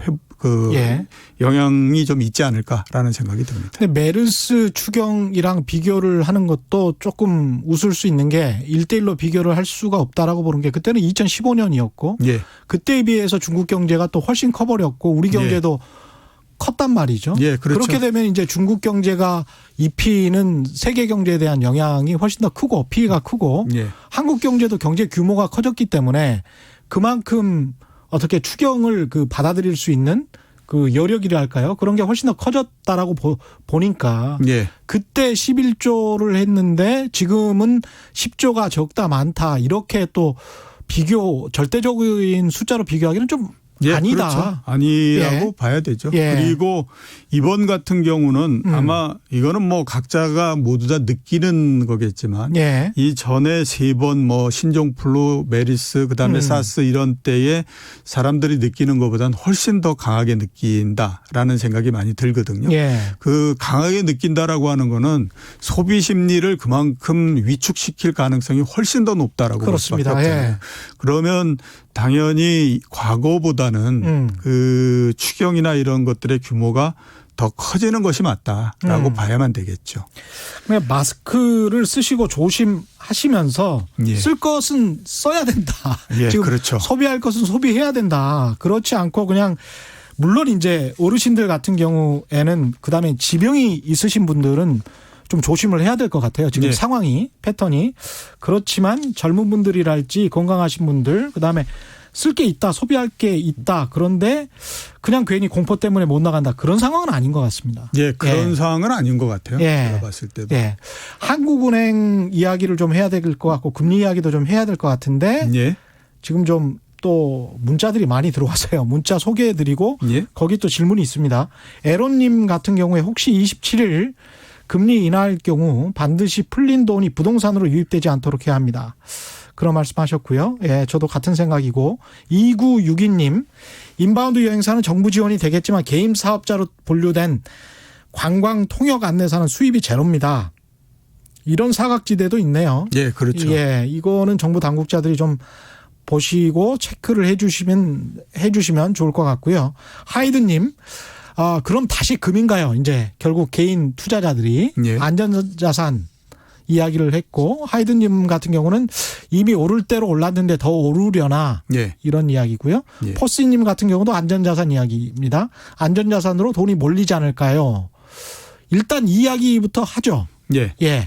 영향이 좀 있지 않을까라는 생각이 듭니다. 근데 메르스 추경이랑 비교를 하는 것도 조금 웃을 수 있는 게 1대1로 비교를 할 수가 없다라고 보는 게 그때는 2015년이었고 그때에 비해서 중국 경제가 또 훨씬 커버렸고 우리 경제도 컸단 말이죠. 그렇죠. 그렇게 되면 이제 중국 경제가 입히는 세계 경제에 대한 영향이 훨씬 더 크고 피해가 크고 한국 경제도 경제 규모가 커졌기 때문에 그만큼 어떻게 추경을 받아들일 수 있는 그 여력이라 할까요? 그런 게 훨씬 더 커졌다라고 보니까 그때 11조를 했는데 지금은 10조가 적다 많다 이렇게 또 절대적인 숫자로 비교하기는 좀 예, 아니다. 그렇죠. 아니라고 예. 봐야 되죠. 예. 그리고 이번 같은 경우는 아마 이거는 뭐 각자가 모두 다 느끼는 거겠지만 예. 이 전에 3번 뭐 신종플루, 메리스, 그다음에 사스 이런 때에 사람들이 느끼는 것보다는 훨씬 더 강하게 느낀다라는 생각이 많이 들거든요. 예. 그 강하게 느낀다라고 하는 거는 소비 심리를 그만큼 위축시킬 가능성이 훨씬 더 높다라고 볼 수밖에 그렇습니다. 없잖아요. 예. 그러면 당연히 과거보다는 그 추경이나 이런 것들의 규모가 더 커지는 것이 맞다라고 봐야만 되겠죠. 그냥 마스크를 쓰시고 조심하시면서 예. 쓸 것은 써야 된다. 예, 지금 그렇죠. 소비할 것은 소비해야 된다. 그렇지 않고 그냥 물론 이제 어르신들 같은 경우에는 그다음에 지병이 있으신 분들은 좀 조심을 해야 될 것 같아요. 지금 예. 상황이 패턴이 그렇지만 젊은 분들이랄지 건강하신 분들 그다음에 쓸 게 있다, 소비할 게 있다. 그런데 그냥 괜히 공포 때문에 못 나간다. 그런 상황은 아닌 것 같습니다. 예, 그런 상황은 아닌 것 같아요. 예. 제가 봤을 때도. 예. 한국은행 이야기를 좀 해야 될 것 같고 금리 이야기도 좀 해야 될 것 같은데 예. 지금 좀 또 문자들이 많이 들어와서요. 문자 소개해드리고 예. 거기 또 질문이 있습니다. 에론님 같은 경우에 혹시 27일 금리 인하할 경우 반드시 풀린 돈이 부동산으로 유입되지 않도록 해야 합니다. 그런 말씀하셨고요. 예, 저도 같은 생각이고 2962님 인바운드 여행사는 정부 지원이 되겠지만 개인 사업자로 분류된 관광 통역 안내사는 수입이 제로입니다. 이런 사각지대도 있네요. 예, 그렇죠. 예, 이거는 정부 당국자들이 좀 보시고 체크를 해주시면 좋을 것 같고요. 하이드님, 그럼 다시 금인가요? 이제 결국 개인 투자자들이 예. 안전자산 이야기를 했고 하이드님 같은 경우는 이미 오를 대로 올랐는데 더 오르려나 예. 이런 이야기고요. 예. 포스님 같은 경우도 안전자산 이야기입니다. 안전자산으로 돈이 몰리지 않을까요? 일단 이 이야기부터 하죠. 예. 예,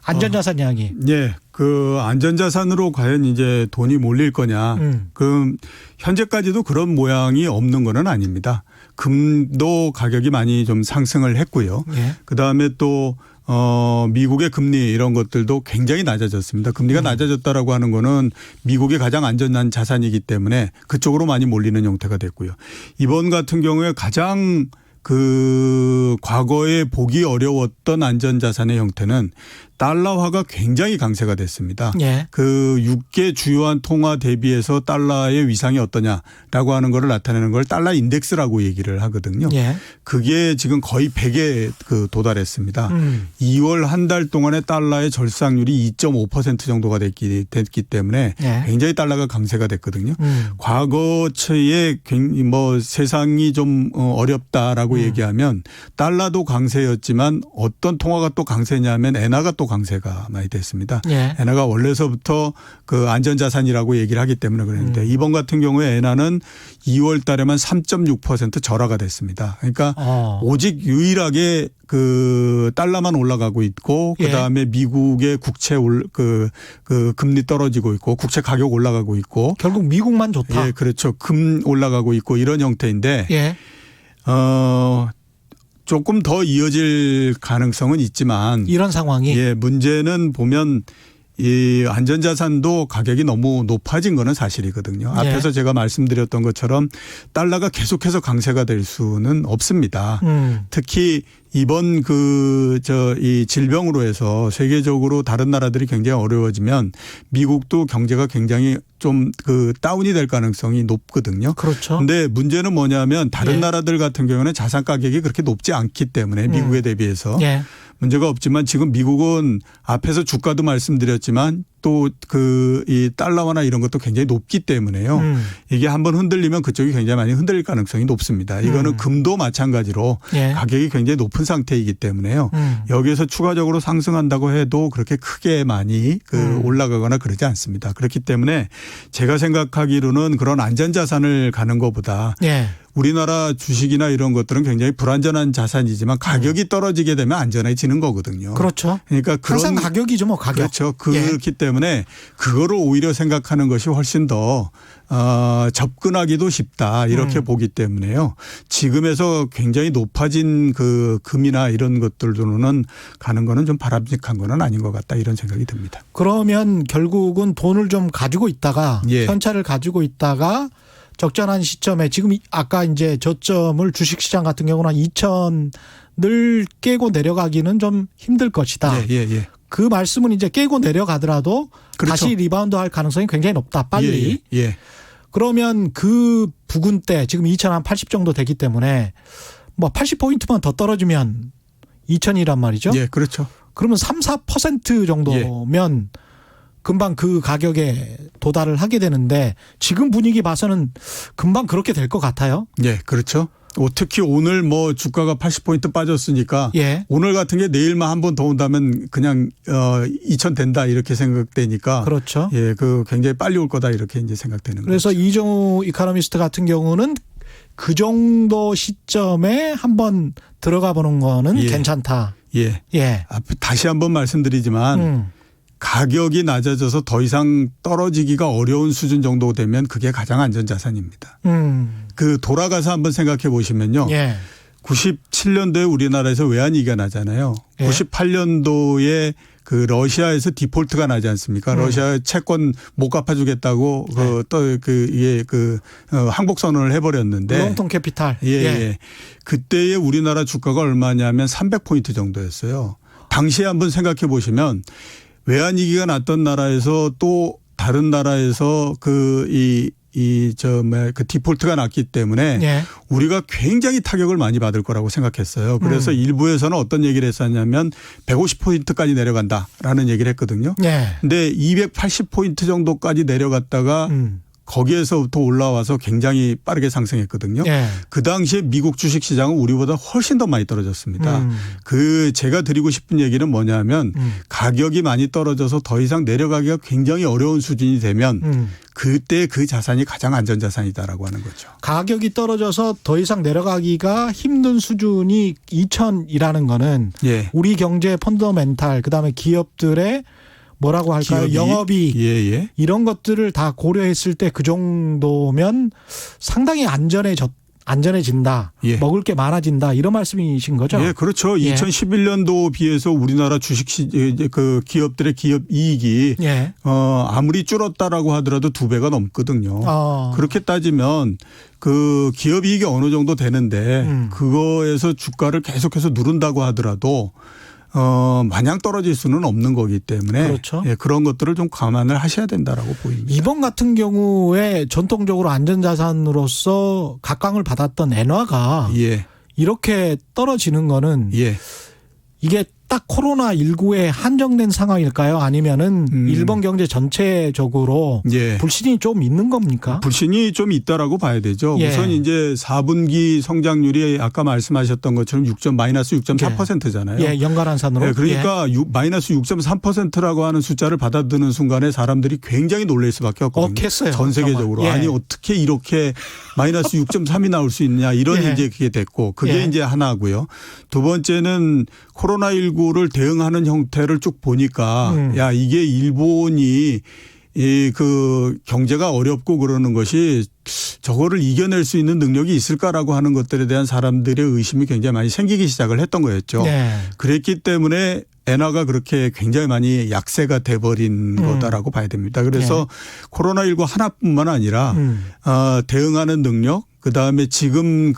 안전자산 이야기. 예. 그 안전자산으로 과연 이제 돈이 몰릴 거냐. 그럼 현재까지도 그런 모양이 없는 건 아닙니다. 금도 가격이 많이 좀 상승을 했고요. 예. 그다음에 또 미국의 금리 이런 것들도 굉장히 낮아졌습니다. 금리가 낮아졌다라고 하는 거는 미국의 가장 안전한 자산이기 때문에 그쪽으로 많이 몰리는 형태가 됐고요. 이번 같은 경우에 가장 그 과거에 보기 어려웠던 안전자산의 형태는 달러화가 굉장히 강세가 됐습니다. 예. 그 6개 주요한 통화 대비해서 달러의 위상이 어떠냐라고 하는 것을 나타내는 걸 달러 인덱스라고 얘기를 하거든요. 예. 그게 지금 거의 100에 도달했습니다. 2월 한 달 동안에 달러의 절상률이 2.5% 정도가 됐기 때문에 예. 굉장히 달러가 강세가 됐거든요. 과거처에 뭐 세상이 좀 어렵다라고 얘기하면 달러도 강세였지만 어떤 통화가 또 강세냐면 엔화가 또 강세가 많이 됐습니다. 예. 엔화가 원래서부터 그 안전자산이라고 얘기를 하기 때문에 그랬는데 이번 같은 경우에 엔화는 2월 달에만 3.6% 절하가 됐습니다. 그러니까 오직 유일하게 그 달러만 올라가고 있고 예. 그다음에 미국의 국채 그 금리 떨어지고 있고 국채 가격 올라가고 있고 결국 미국만 좋다. 예, 그렇죠. 금 올라가고 있고 이런 형태인데 예. 조금 더 이어질 가능성은 있지만 이런 상황이. 예, 문제는 보면 이 안전자산도 가격이 너무 높아진 거는 사실이거든요. 예. 앞에서 제가 말씀드렸던 것처럼 달러가 계속해서 강세가 될 수는 없습니다. 특히 이번 이 질병으로 해서 세계적으로 다른 나라들이 굉장히 어려워지면 미국도 경제가 굉장히 좀 다운이 될 가능성이 높거든요. 그렇죠. 근데 문제는 뭐냐면 다른 예. 나라들 같은 경우는 자산 가격이 그렇게 높지 않기 때문에 미국에 대비해서 예. 문제가 없지만 지금 미국은 앞에서 주가도 말씀드렸지만 또 이 달러화나 이런 것도 굉장히 높기 때문에요. 이게 한번 흔들리면 그쪽이 굉장히 많이 흔들릴 가능성이 높습니다. 이거는 금도 마찬가지로 예. 가격이 굉장히 높은 상태이기 때문에요. 여기에서 추가적으로 상승한다고 해도 그렇게 크게 많이 올라가거나 그러지 않습니다. 그렇기 때문에 제가 생각하기로는 그런 안전자산을 가는 것보다 예. 우리나라 주식이나 이런 것들은 굉장히 불안전한 자산이지만 가격이 떨어지게 되면 안전해지는 거거든요. 그렇죠. 그러니까 항상 가격이죠, 뭐 가격. 그렇죠. 그렇기 때문에 그거를 오히려 생각하는 것이 훨씬 더 접근하기도 쉽다 이렇게 보기 때문에요. 지금에서 굉장히 높아진 그 금이나 이런 것들로는 가는 거는 좀 바람직한 거는 아닌 것 같다 이런 생각이 듭니다. 그러면 결국은 돈을 좀 가지고 있다가 예. 현찰을 가지고 있다가 적절한 시점에 지금 아까 이제 저점을 주식시장 같은 경우는 2,000을 깨고 내려가기는 좀 힘들 것이다. 예. 그 말씀은 이제 깨고 내려가더라도 그렇죠. 다시 리바운드 할 가능성이 굉장히 높다. 빨리. 예. 그러면 그 부근대 지금 2,080 정도 되기 때문에 뭐 80포인트만 더 떨어지면 2,000이란 말이죠. 예, 그렇죠. 그러면 3, 4% 정도면 금방 그 가격에 도달을 하게 되는데 지금 분위기 봐서는 금방 그렇게 될 것 같아요. 예, 그렇죠. 특히 오늘 뭐 주가가 80포인트 빠졌으니까 예. 오늘 같은 게 내일만 한 번 더 온다면 그냥 2,000 된다 이렇게 생각되니까 그렇죠. 예, 그 굉장히 빨리 올 거다 이렇게 이제 생각되는 거죠. 그래서 이종우 이코노미스트 같은 경우는 그 정도 시점에 한번 들어가 보는 거는 예. 괜찮다. 예. 예. 다시 한번 말씀드리지만 가격이 낮아져서 더 이상 떨어지기가 어려운 수준 정도 되면 그게 가장 안전 자산입니다. 그 돌아가서 한번 생각해 보시면요. 예. 97년도에 우리나라에서 외환위기가 나잖아요. 예. 98년도에 그 러시아에서 디폴트가 나지 않습니까? 러시아 채권 못 갚아주겠다고 항복 선언을 해버렸는데. 롱통 캐피탈. 예. 그때의 우리나라 주가가 얼마냐면 300포인트 정도였어요. 당시에 한번 생각해 보시면 외환위기가 났던 나라에서 또 다른 나라에서 그 디폴트가 났기 때문에 예. 우리가 굉장히 타격을 많이 받을 거라고 생각했어요. 그래서 일부에서는 어떤 얘기를 했었냐면 150포인트까지 내려간다라는 얘기를 했거든요. 예. 근데 280포인트 정도까지 내려갔다가 거기에서부터 올라와서 굉장히 빠르게 상승했거든요. 예. 그 당시에 미국 주식 시장은 우리보다 훨씬 더 많이 떨어졌습니다. 제가 드리고 싶은 얘기는 뭐냐면 가격이 많이 떨어져서 더 이상 내려가기가 굉장히 어려운 수준이 되면 그때 그 자산이 가장 안전 자산이다라고 하는 거죠. 가격이 떨어져서 더 이상 내려가기가 힘든 수준이 2,000이라는 거는 예. 우리 경제 펀더멘탈 그다음에 기업들의 뭐라고 할까요? 영업이 예. 이런 것들을 다 고려했을 때 그 정도면 상당히 안전해진다. 예. 먹을 게 많아진다. 이런 말씀이신 거죠? 예, 그렇죠. 예. 2011년도 비해서 우리나라 주식 그 기업들의 기업 이익이 예. 아무리 줄었다라고 하더라도 2배가 넘거든요. 어. 그렇게 따지면 그 기업 이익이 어느 정도 되는데 그거에서 주가를 계속해서 누른다고 하더라도 마냥 떨어질 수는 없는 거기 때문에 그렇죠. 예, 그런 것들을 좀 감안을 하셔야 된다라고 보입니다. 이번 같은 경우에 전통적으로 안전자산으로서 각광을 받았던 엔화가 예. 이렇게 떨어지는 거는 예. 이게 딱 코로나19에 한정된 상황일까요? 아니면은 일본 경제 전체적으로 예. 불신이 좀 있는 겁니까? 불신이 좀 있다라고 봐야 되죠. 예. 우선 이제 4분기 성장률이 아까 말씀하셨던 것처럼 마이너스 6.4%잖아요. 예, 연간한산으로. 네, 그러니까 마이너스 6.3%라고 하는 숫자를 받아드는 순간에 사람들이 굉장히 놀랄 수밖에 없거든요. 했어요. 전 세계적으로. 예. 아니 어떻게 이렇게 마이너스 6.3이 나올 수 있냐 이런 예. 이제 그게 됐고 그게 예. 이제 하나고요. 두 번째는 코로나19를 대응하는 형태를 쭉 보니까 야 이게 일본이 그 경제가 어렵고 그러는 것이 저거를 이겨낼 수 있는 능력이 있을까라고 하는 것들에 대한 사람들의 의심이 굉장히 많이 생기기 시작을 했던 거였죠. 네. 그랬기 때문에 엔화가 그렇게 굉장히 많이 약세가 돼버린 거다라고 봐야 됩니다. 그래서 코로나19 하나뿐만 아니라 대응하는 능력 그다음에 지금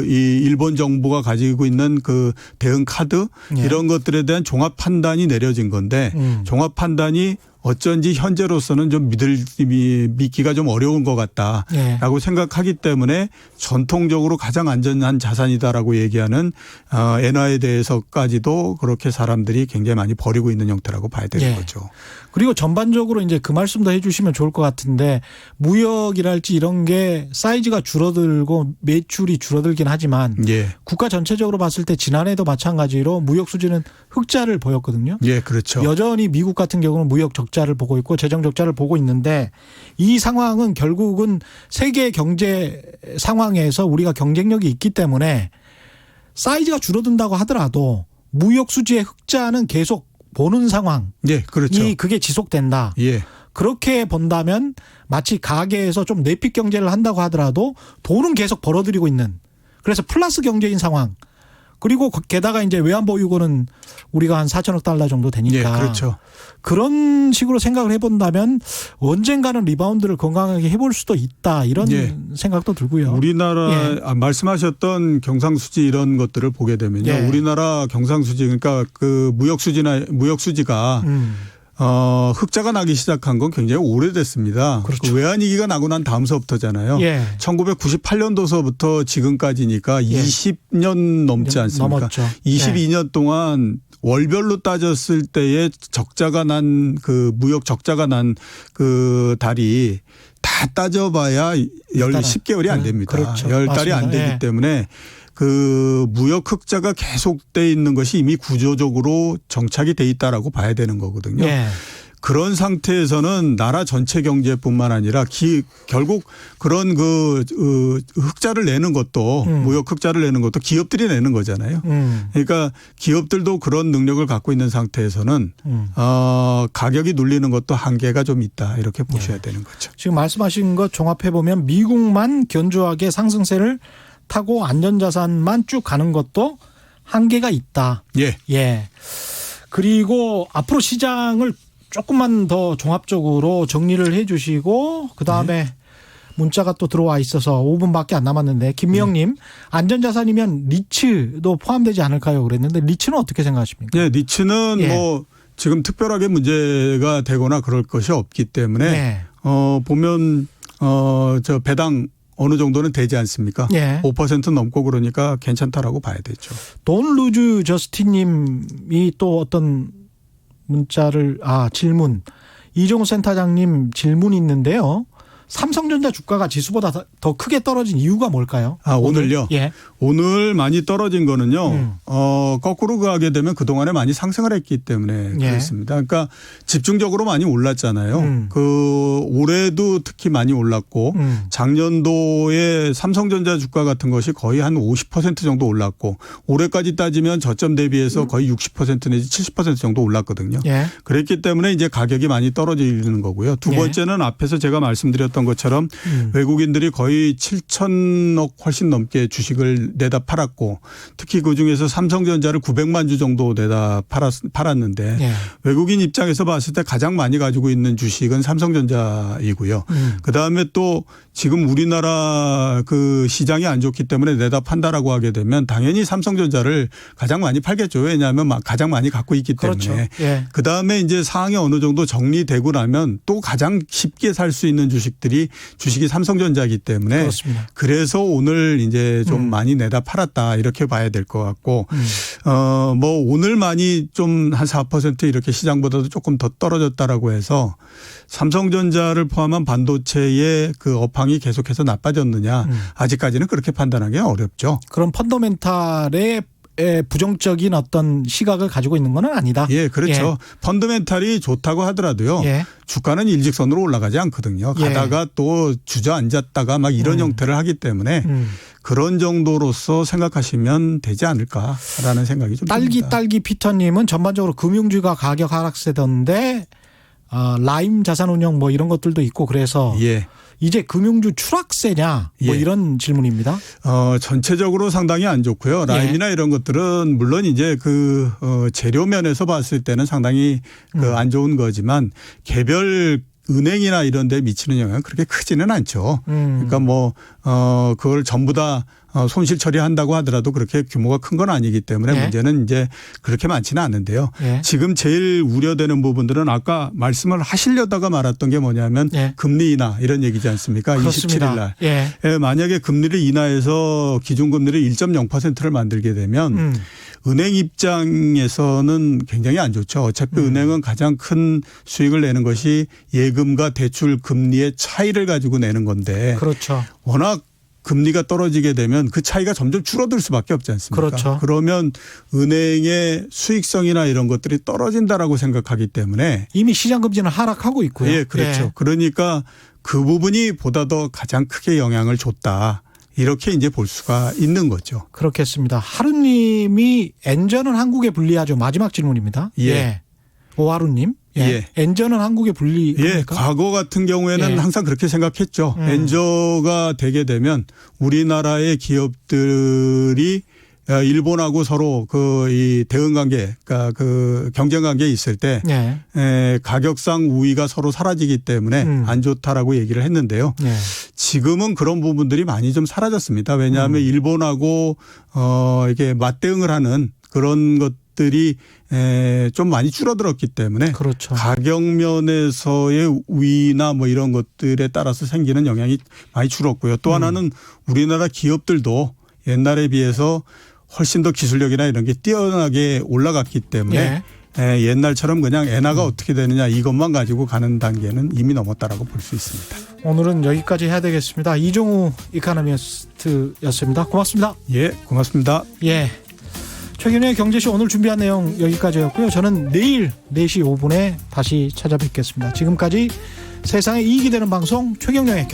이 일본 정부가 가지고 있는 그 대응 카드 이런 것들에 대한 종합 판단이 내려진 건데 종합 판단이 어쩐지 현재로서는 좀 믿기가 좀 어려운 것 같다라고 생각하기 때문에 전통적으로 가장 안전한 자산이다라고 얘기하는 엔화에 대해서까지도 그렇게 사람들이 굉장히 많이 버리고 있는 형태라고 봐야 되는 거죠. 그리고 전반적으로 이제 그 말씀도 해 주시면 좋을 것 같은데 무역이랄지 이런 게 사이즈가 줄어들고 매출이 줄어들긴 하지만 국가 전체적으로 봤을 때 지난해도 마찬가지로 무역 수지는 흑자를 보였거든요. 예, 그렇죠. 여전히 미국 같은 경우는 무역 적자를 보고 있고 재정 적자를 보고 있는데 이 상황은 결국은 세계 경제 상황에서 우리가 경쟁력이 있기 때문에 사이즈가 줄어든다고 하더라도 무역 수지의 흑자는 계속 보는 상황. 예, 그렇죠. 그게 지속된다. 예. 그렇게 본다면 마치 가계에서 좀 내핏 경제를 한다고 하더라도 돈은 계속 벌어들이고 있는 그래서 플러스 경제인 상황. 그리고 게다가 이제 외환보유고는 우리가 한 4천억 달러 정도 되니까. 예, 그렇죠. 그런 식으로 생각을 해본다면 언젠가는 리바운드를 건강하게 해볼 수도 있다 이런 예. 생각도 들고요. 우리나라 예. 말씀하셨던 경상수지 이런 것들을 보게 되면요. 예. 우리나라 경상수지 그러니까 그 무역수지가 흑자가 나기 시작한 건 굉장히 오래됐습니다. 그렇죠. 그 외환위기가 나고 난 다음서부터잖아요. 예. 1998년도서부터 지금까지니까 예. 20년 넘지 않습니까? 넘었죠. 22년 동안 월별로 따졌을 때에 적자가 난 그 무역 적자가 난 그 달이 다 따져봐야 10개월이 안 됩니다. 그렇죠. 10달이 안 맞습니다. 되기 예. 때문에 그 무역 흑자가 계속돼 있는 것이 이미 구조적으로 정착이 돼 있다라고 봐야 되는 거거든요. 예. 그런 상태에서는 나라 전체 경제뿐만 아니라 결국 그런 그 흑자를 내는 것도 무역 흑자를 내는 것도 기업들이 내는 거잖아요. 그러니까 기업들도 그런 능력을 갖고 있는 상태에서는 가격이 눌리는 것도 한계가 좀 있다 이렇게 보셔야 되는 거죠. 지금 말씀하신 것 종합해 보면 미국만 견조하게 상승세를 타고 안전자산만 쭉 가는 것도 한계가 있다. 예. 예. 그리고 앞으로 시장을 조금만 더 종합적으로 정리를 해 주시고 그다음에 문자가 또 들어와 있어서 5분밖에 안 남았는데 김미영님 안전자산이면 리츠도 포함되지 않을까요? 그랬는데 리츠는 어떻게 생각하십니까? 네, 리츠는 예. 뭐 지금 특별하게 문제가 되거나 그럴 것이 없기 때문에 예. 보면 저 배당 어느 정도는 되지 않습니까? 예. 5% 넘고 그러니까 괜찮다라고 봐야 되죠. 돈 루즈 저스틴님이 또 어떤 문자를 질문 이종우 센터장님 질문이 있는데요. 삼성전자 주가가 지수보다 더 크게 떨어진 이유가 뭘까요? 오늘요? 예. 오늘 많이 떨어진 거는요. 거꾸로 가게 되면 그동안에 많이 상승을 했기 때문에 예. 그렇습니다. 그러니까 집중적으로 많이 올랐잖아요. 그 올해도 특히 많이 올랐고 작년도에 삼성전자 주가 같은 것이 거의 한 50% 정도 올랐고 올해까지 따지면 저점 대비해서 거의 60% 내지 70% 정도 올랐거든요. 예. 그랬기 때문에 이제 가격이 많이 떨어지는 거고요. 두 예. 번째는 앞에서 제가 말씀드렸던 것처럼 외국인들이 거의 7천억 훨씬 넘게 주식을 내다 팔았고 특히 그중에서 삼성전자를 900만 주 정도 내다 팔았는데 예. 외국인 입장에서 봤을 때 가장 많이 가지고 있는 주식은 삼성전자이고요. 그다음에 또 지금 우리나라 그 시장이 안 좋기 때문에 내다 판다라고 하게 되면 당연히 삼성전자를 가장 많이 팔겠죠. 왜냐하면 가장 많이 갖고 있기 때문에. 그렇죠. 예. 그다음에 이제 상황이 어느 정도 정리되고 나면 또 가장 쉽게 살 수 있는 주식이 삼성전자이기 때문에 그렇습니다. 그래서 오늘 이제 좀 많이 내다 팔았다 이렇게 봐야 될 것 같고 뭐 오늘 많이 좀 한 4% 이렇게 시장보다도 조금 더 떨어졌다라고 해서 삼성전자를 포함한 반도체의 그 업황이 계속해서 나빠졌느냐 아직까지는 그렇게 판단하기 어렵죠. 그런 펀더멘탈의 부정적인 어떤 시각을 가지고 있는 건 아니다. 예, 그렇죠. 펀더멘탈이 좋다고 하더라도요. 예. 주가는 일직선으로 올라가지 않거든요. 예. 가다가 또 주저앉았다가 막 이런 형태를 하기 때문에 그런 정도로서 생각하시면 되지 않을까라는 생각이 좀 듭니다. 딸기 피터님은 전반적으로 금융주가 가격 하락세던데 라임 자산운용 뭐 이런 것들도 있고 그래서 예. 이제 금융주 추락세냐 뭐 예. 이런 질문입니다. 전체적으로 상당히 안 좋고요. 라임이나 이런 것들은 물론 이제 그 재료 면에서 봤을 때는 상당히 그 안 좋은 거지만 개별 은행이나 이런 데 미치는 영향은 그렇게 크지는 않죠. 그러니까 뭐 그걸 전부 다 손실 처리한다고 하더라도 그렇게 규모가 큰 건 아니기 때문에 예. 문제는 이제 그렇게 많지는 않은데요. 예. 지금 제일 우려되는 부분들은 아까 말씀을 하시려다가 말았던 게 뭐냐면 예. 금리 인하 이런 얘기지 않습니까? 그렇습니다. 27일 날. 예. 만약에 금리를 인하해서 기준금리를 1.0%를 만들게 되면 은행 입장에서는 굉장히 안 좋죠. 어차피 은행은 가장 큰 수익을 내는 것이 예금과 대출 금리의 차이를 가지고 내는 건데 그렇죠. 워낙 금리가 떨어지게 되면 그 차이가 점점 줄어들 수밖에 없지 않습니까? 그렇죠. 그러면 은행의 수익성이나 이런 것들이 떨어진다라고 생각하기 때문에 이미 시장 금리는 하락하고 있고요. 예, 그렇죠. 예. 그러니까 그 부분이 보다 더 가장 크게 영향을 줬다. 이렇게 이제 볼 수가 있는 거죠. 그렇겠습니다. 하루님이 엔전은 한국에 불리하죠. 마지막 질문입니다. 예. 오하루님. 예. 엔전은 한국에 예, 불리합니까? 과거 같은 경우에는 예. 항상 그렇게 생각했죠. 엔저가 되게 되면 우리나라의 기업들이 일본하고 서로 이 대응 관계, 그러니까 그 경쟁 관계에 있을 때 가격상 우위가 서로 사라지기 때문에 안 좋다라고 얘기를 했는데요. 지금은 그런 부분들이 많이 좀 사라졌습니다. 왜냐하면 일본하고 이게 맞대응을 하는 그런 것들이 좀 많이 줄어들었기 때문에 그렇죠. 가격 면에서의 우위나 뭐 이런 것들에 따라서 생기는 영향이 많이 줄었고요. 또 하나는 우리나라 기업들도 옛날에 비해서 훨씬 더 기술력이나 이런 게 뛰어나게 올라갔기 때문에 옛날처럼 그냥 엔화가 어떻게 되느냐 이것만 가지고 가는 단계는 이미 넘었다라고 볼 수 있습니다. 오늘은 여기까지 해야 되겠습니다. 이종우 이코노미스트였습니다. 고맙습니다. 예, 고맙습니다. 예. 최경영의 경제쇼 오늘 준비한 내용 여기까지였고요. 저는 내일 4시 5분에 다시 찾아뵙겠습니다. 지금까지 세상에 이익이 되는 방송 최경영의